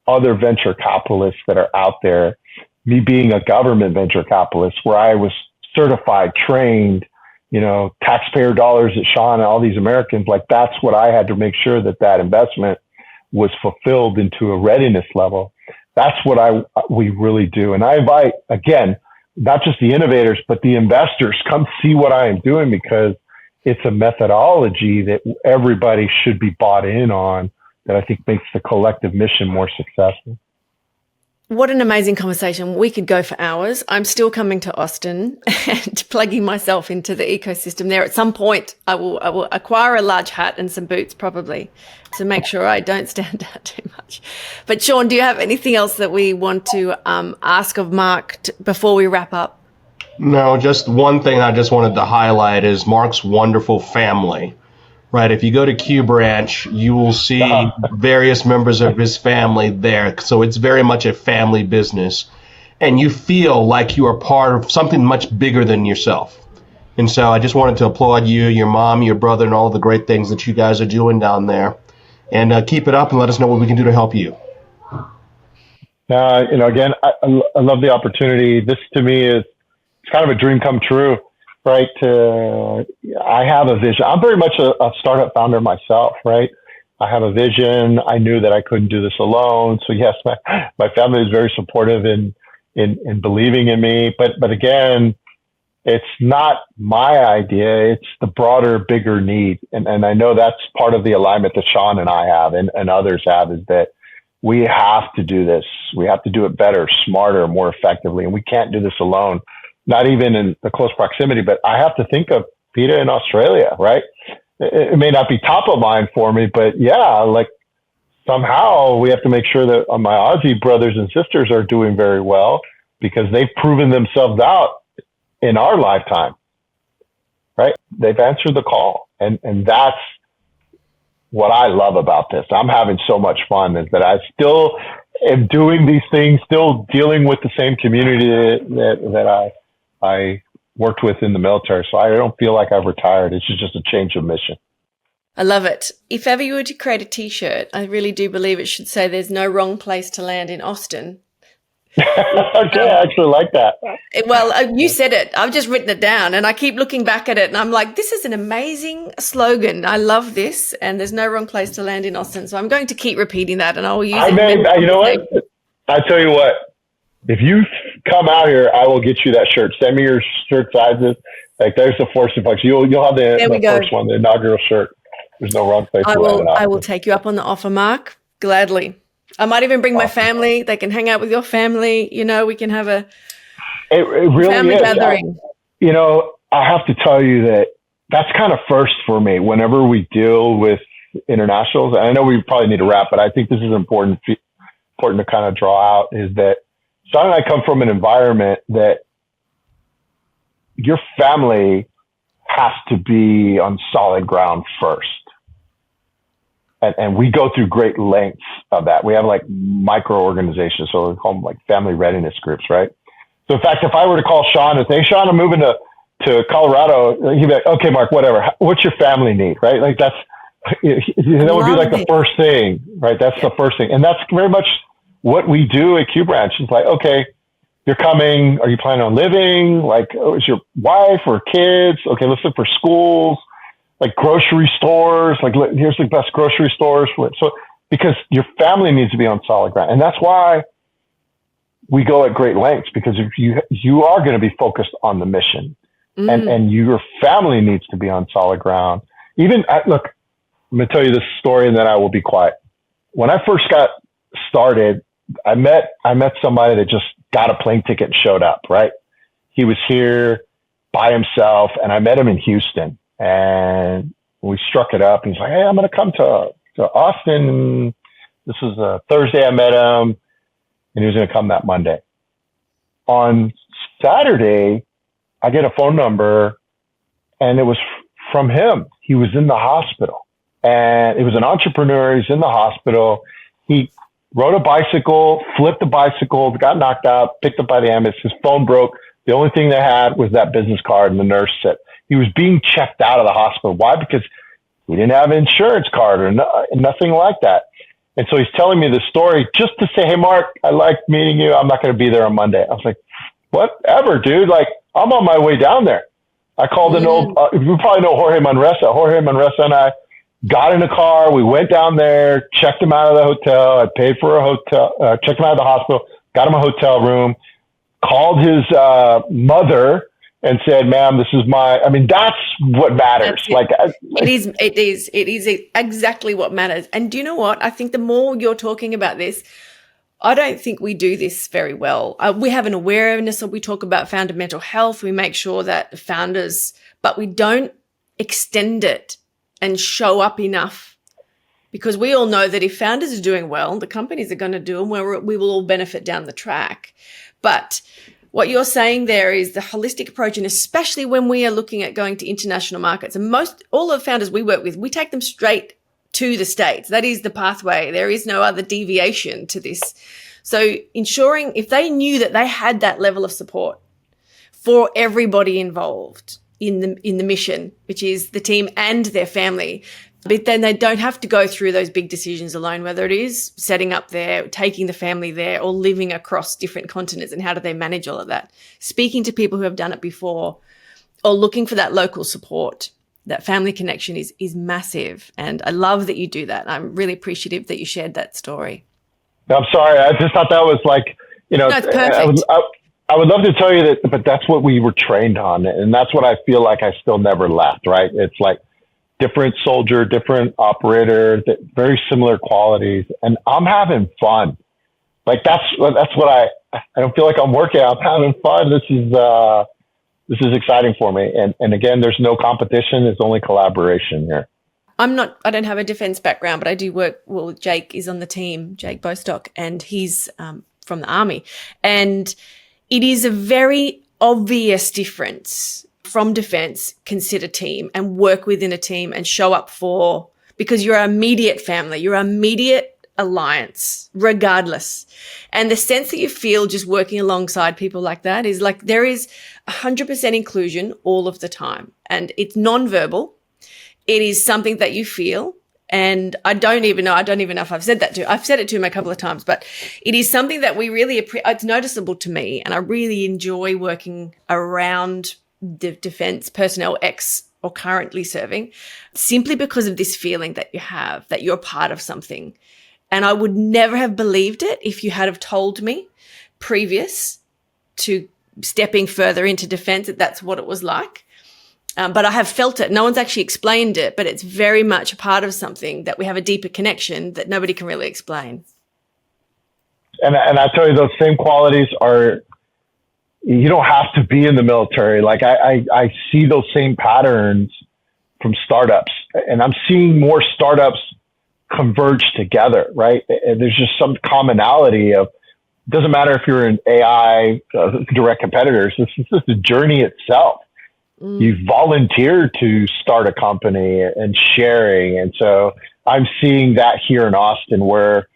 other venture capitalists that are out there, me being a government venture capitalist, where I was certified, trained, taxpayer dollars at Sean and all these Americans, like, that's what I had to make sure that investment was fulfilled into a readiness level. That's what we really do. And I invite, again, not just the innovators, but the investors, come see what I am doing, because it's a methodology that everybody should be bought in on, that I think makes the collective mission more successful. What an amazing conversation. We could go for hours. I'm still coming to Austin and plugging myself into the ecosystem there. At some point, I will acquire a large hat and some boots, probably, to make sure I don't stand out too much. But Sean, do you have anything else that we want to ask of Mark before we wrap up? No, just one thing I just wanted to highlight is Mark's wonderful family. Right. If you go to Q Branch, you will see various members of his family there. So it's very much a family business. And you feel like you are part of something much bigger than yourself. And so I just wanted to applaud you, your mom, your brother, and all the great things that you guys are doing down there. And keep it up and let us know what we can do to help you. Again, I love the opportunity. This, to me, is kind of a dream come true. Right. I have a vision. I'm very much a startup founder myself. Right. I have a vision. I knew that I couldn't do this alone. So yes, my family is very supportive in believing in me. But again, it's not my idea. It's the broader, bigger need. And I know that's part of the alignment that Sean and I have and others have, is that we have to do this. We have to do it better, smarter, more effectively. And we can't do this alone. Not even in the close proximity, but I have to think of PETA in Australia, right? It may not be top of mind for me, but yeah, like, somehow we have to make sure that my Aussie brothers and sisters are doing very well, because they've proven themselves out in our lifetime, right? They've answered the call. And that's what I love about this. I'm having so much fun, is that I still am doing these things, still dealing with the same community that I worked with in the military. So I don't feel like I've retired. It's just a change of mission. I love it. If ever you were to create a t-shirt, I really do believe it should say there's no wrong place to land in Austin. Okay, I actually like that. Well, you said it. I've just written it down, and I keep looking back at it, and I'm like, this is an amazing slogan. I love this, and there's no wrong place to land in Austin. So I'm going to keep repeating that, and I will use it. You know what? I tell you what. If you come out here, I will get you that shirt. Send me your shirt sizes. Like, there's the $40 bucks. You'll have the first one, the inaugural shirt. There's no wrong place to land. I will take you up on the offer, Mark, gladly. I might even bring my family. They can hang out with your family. We can have a family gathering. I have to tell you that that's kind of first for me whenever we deal with internationals. And I know we probably need to wrap, but I think this is important to kind of draw out, is that Sean and I come from an environment that your family has to be on solid ground first. And we go through great lengths of that. We have like micro organizations, so we call them like family readiness groups, right? So in fact, if I were to call Sean and say, Sean, I'm moving to Colorado, he'd be like, okay, Mark, whatever. What's your family need, right? Like that would be like the first thing, right? That's the first thing. And that's very much what we do at Q Branch. It's like, okay, you're coming. Are you planning on living? Like, is your wife or kids? Okay, let's look for schools, like grocery stores. Like, here's the best grocery stores. So, because your family needs to be on solid ground. And that's why we go at great lengths, because if you are going to be focused on the mission, and your family needs to be on solid ground. Look, I'm going to tell you this story and then I will be quiet. When I first got started, I met somebody that just got a plane ticket and showed up, right? He was here by himself, and I met him in Houston, and We struck it up. He's like, hey, I'm going to come to Austin. This was a Thursday I met him, and he was going to come that Monday. On Saturday, I get a phone number, and it was from him. He was in the hospital, and it was an entrepreneur. He's in the hospital. He rode a bicycle, flipped the bicycle, got knocked out, picked up by the ambulance. His phone broke. The only thing they had was that business card, and the nurse said he was being checked out of the hospital. Why? Because he didn't have an insurance card or nothing like that. And so he's telling me the story just to say, hey, Mark, I liked meeting you. I'm not going to be there on Monday. I was like, whatever, dude. Like, I'm on my way down there. I called an old, you probably know Jorge Manresa. Jorge Manresa and I got in a car. We went down there, checked him out of the hotel. I paid for a hotel, checked him out of the hospital, got him a hotel room, called his mother and said, ma'am, this is that's what matters. It is exactly what matters. And do you know what? I think the more you're talking about this, I don't think we do this very well. We have an awareness, we talk about founder mental health. We make sure that the founders, but we don't extend it and show up enough, because we all know that if founders are doing well, the companies are going to do them, where we will all benefit down the track. But what you're saying there is the holistic approach, and especially when we are looking at going to international markets, and all of the founders we work with, we take them straight to the States. That is the pathway. There is no other deviation to this. So ensuring, if they knew that they had that level of support for everybody involved in the mission, which is the team and their family, but then they don't have to go through those big decisions alone, whether it is setting up there, taking the family there, or living across different continents, and how do they manage all of that? Speaking to people who have done it before, or looking for that local support. That family connection is massive. And I love that you do that. I'm really appreciative that you shared that story. I'm sorry. I just thought that was No, it's perfect. I would love to tell you that, but that's what we were trained on. And that's what I feel like I still never left, right? It's like different soldier, different operator, very similar qualities. And I'm having fun. Like that's what I don't feel like I'm working. I'm having fun. This is exciting for me. And again, there's no competition. It's only collaboration here. I don't have a defense background, but I do work, Jake is on the team, Jake Bostock, and he's from the Army. And it is a very obvious difference from defense, consider team and work within a team and show up for, because you're an immediate family, you're an immediate alliance, regardless. And the sense that you feel just working alongside people like that is like there is 100% inclusion all of the time. And it's nonverbal. It is something that you feel. And I don't even know if I've said that to, I've said it to him a couple of times, but it is something that we really, it's noticeable to me. And I really enjoy working around the defense personnel or currently serving, simply because of this feeling that you have, that you're part of something. And I would never have believed it if you had have told me previous to stepping further into defense that that's what it was like. But I have felt it. No one's actually explained it, but it's very much a part of something that we have a deeper connection that nobody can really explain. And I tell you, those same qualities are, you don't have to be in the military. Like I see those same patterns from startups, and I'm seeing more startups converge together, right? And there's just some commonality of, it doesn't matter if you're in AI, direct competitors, this is just the journey itself. You volunteered to start a company and sharing. And so I'm seeing that here in Austin where,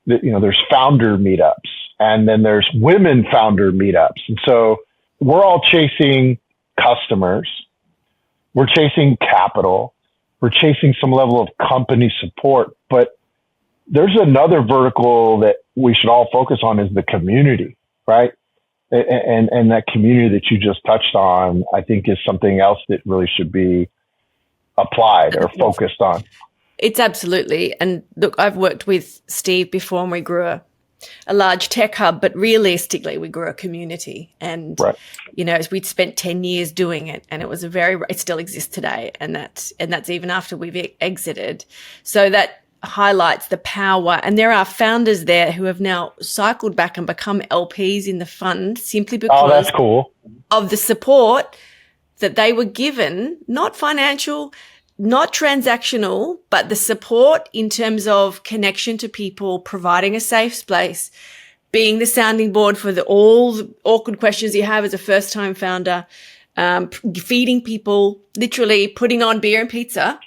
there's founder meetups and then there's women founder meetups. And so we're all chasing customers. We're chasing capital. We're chasing some level of company support, but there's another vertical that we should all focus on is the community, right? And that community that you just touched on, I think is something else that really should be applied or focused on. It's absolutely. And look, I've worked with Steve before and we grew a large tech hub, but realistically we grew a community. And, right. We'd spent 10 years doing it and it still exists today. And that's even after we've exited. So that highlights the power. And there are founders there who have now cycled back and become LPs in the fund simply because that's cool. of the support that they were given, not financial, not transactional, but the support in terms of connection to people, providing a safe space, being the sounding board for all the awkward questions you have as a first-time founder, feeding people, literally putting on beer and pizza,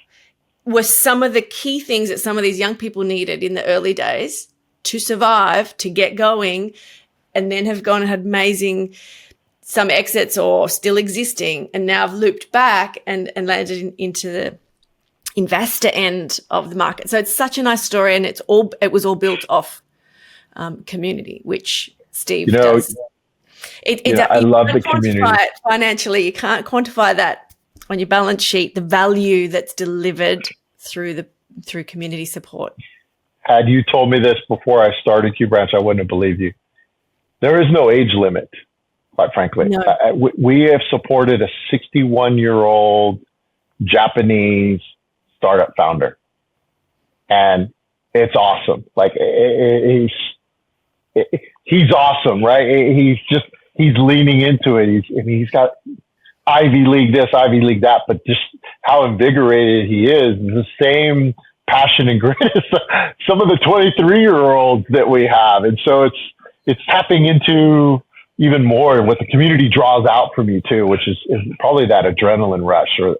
were some of the key things that some of these young people needed in the early days to survive, to get going, and then have gone and had amazing some exits or still existing, and now have looped back and landed into the investor end of the market. So it's such a nice story, and it was all built off community, which Steve does. I love the community. It financially, you can't quantify that on your balance sheet, the value that's delivered through community support. Had you told me this before I started Q Branch, I wouldn't have believed you. There is no age limit, quite frankly. No. We have supported a 61-year-old Japanese startup founder, and it's awesome. Like he's awesome, right? He's leaning into it. He's got Ivy League this, Ivy League that, but just how invigorated he is the same passion and grit as some of the 23-year-olds that we have. And so it's tapping into even more what the community draws out from you too, which is probably that adrenaline rush or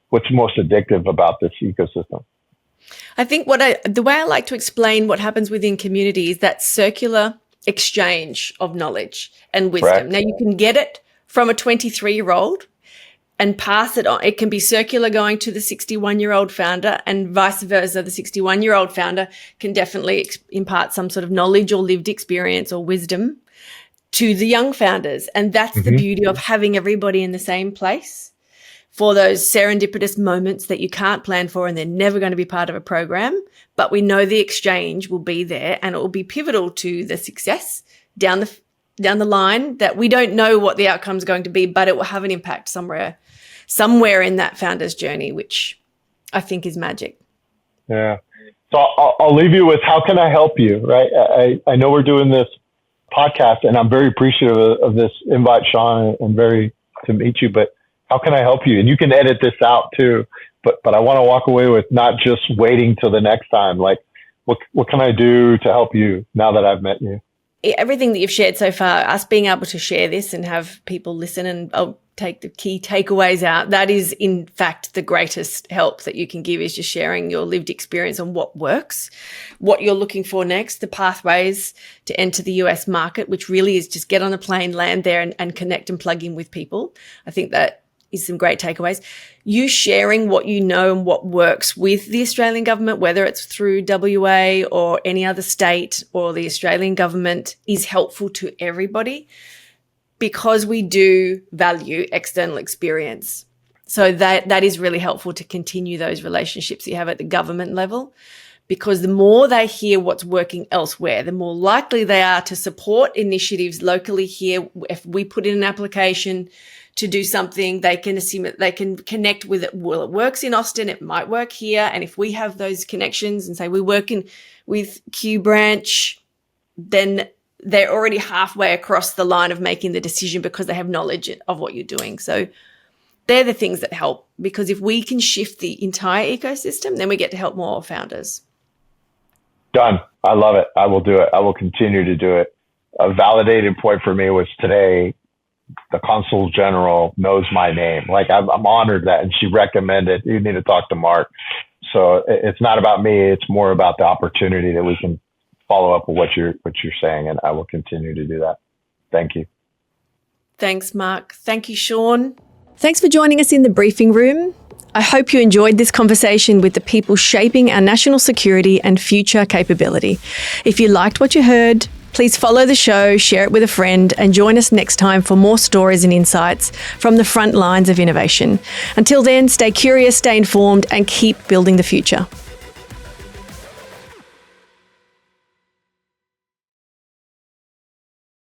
what's most addictive about this ecosystem. I think the way I like to explain what happens within community is that circular exchange of knowledge and wisdom. Right. Now you can get it from a 23-year-old and pass it on. It can be circular going to the 61-year-old founder, and vice versa. The 61-year-old founder can definitely impart some sort of knowledge or lived experience or wisdom to the young founders. And that's the beauty of having everybody in the same place for those serendipitous moments that you can't plan for and they're never going to be part of a program. But we know the exchange will be there, and it will be pivotal to the success down the line, that we don't know what the outcome is going to be, but it will have an impact somewhere in that founder's journey, which I think is magic. Yeah. So I'll leave you with, how can I help you? Right. I know we're doing this podcast, and I'm very appreciative of this invite, Sean, and very to meet you, but how can I help you? And you can edit this out too, but I want to walk away with not just waiting till the next time. Like, what can I do to help you now that I've met you? Everything that you've shared so far, us being able to share this and have people listen, and I'll take the key takeaways out, that is in fact the greatest help that you can give, is just sharing your lived experience on what works, what you're looking for next, the pathways to enter the US market, which really is just get on a plane, land there and connect and plug in with people. I think that is some great takeaways. You sharing what you know and what works with the Australian government, whether it's through WA or any other state or the Australian government, is helpful to everybody, because we do value external experience. So that is really helpful to continue those relationships you have at the government level, because the more they hear what's working elsewhere, the more likely they are to support initiatives locally here. If we put in an application to do something, they can assume that they can connect with it. Well, it works in Austin, it might work here. And if we have those connections and say we're working with Q Branch, then they're already halfway across the line of making the decision because they have knowledge of what you're doing. So they're the things that help, because if we can shift the entire ecosystem, then we get to help more founders. Done. I love it. I will do it. I will continue to do it. A validating point for me was today, the Consul General knows my name. Like, I'm honored that, and she recommended, you need to talk to Mark. So it's not about me. It's more about the opportunity that we can follow up with what you're saying. And I will continue to do that. Thank you. Thanks, Mark. Thank you, Sean. Thanks for joining us in the briefing room. I hope you enjoyed this conversation with the people shaping our national security and future capability. If you liked what you heard, please follow the show, share it with a friend, and join us next time for more stories and insights from the front lines of innovation. Until then, stay curious, stay informed, and keep building the future.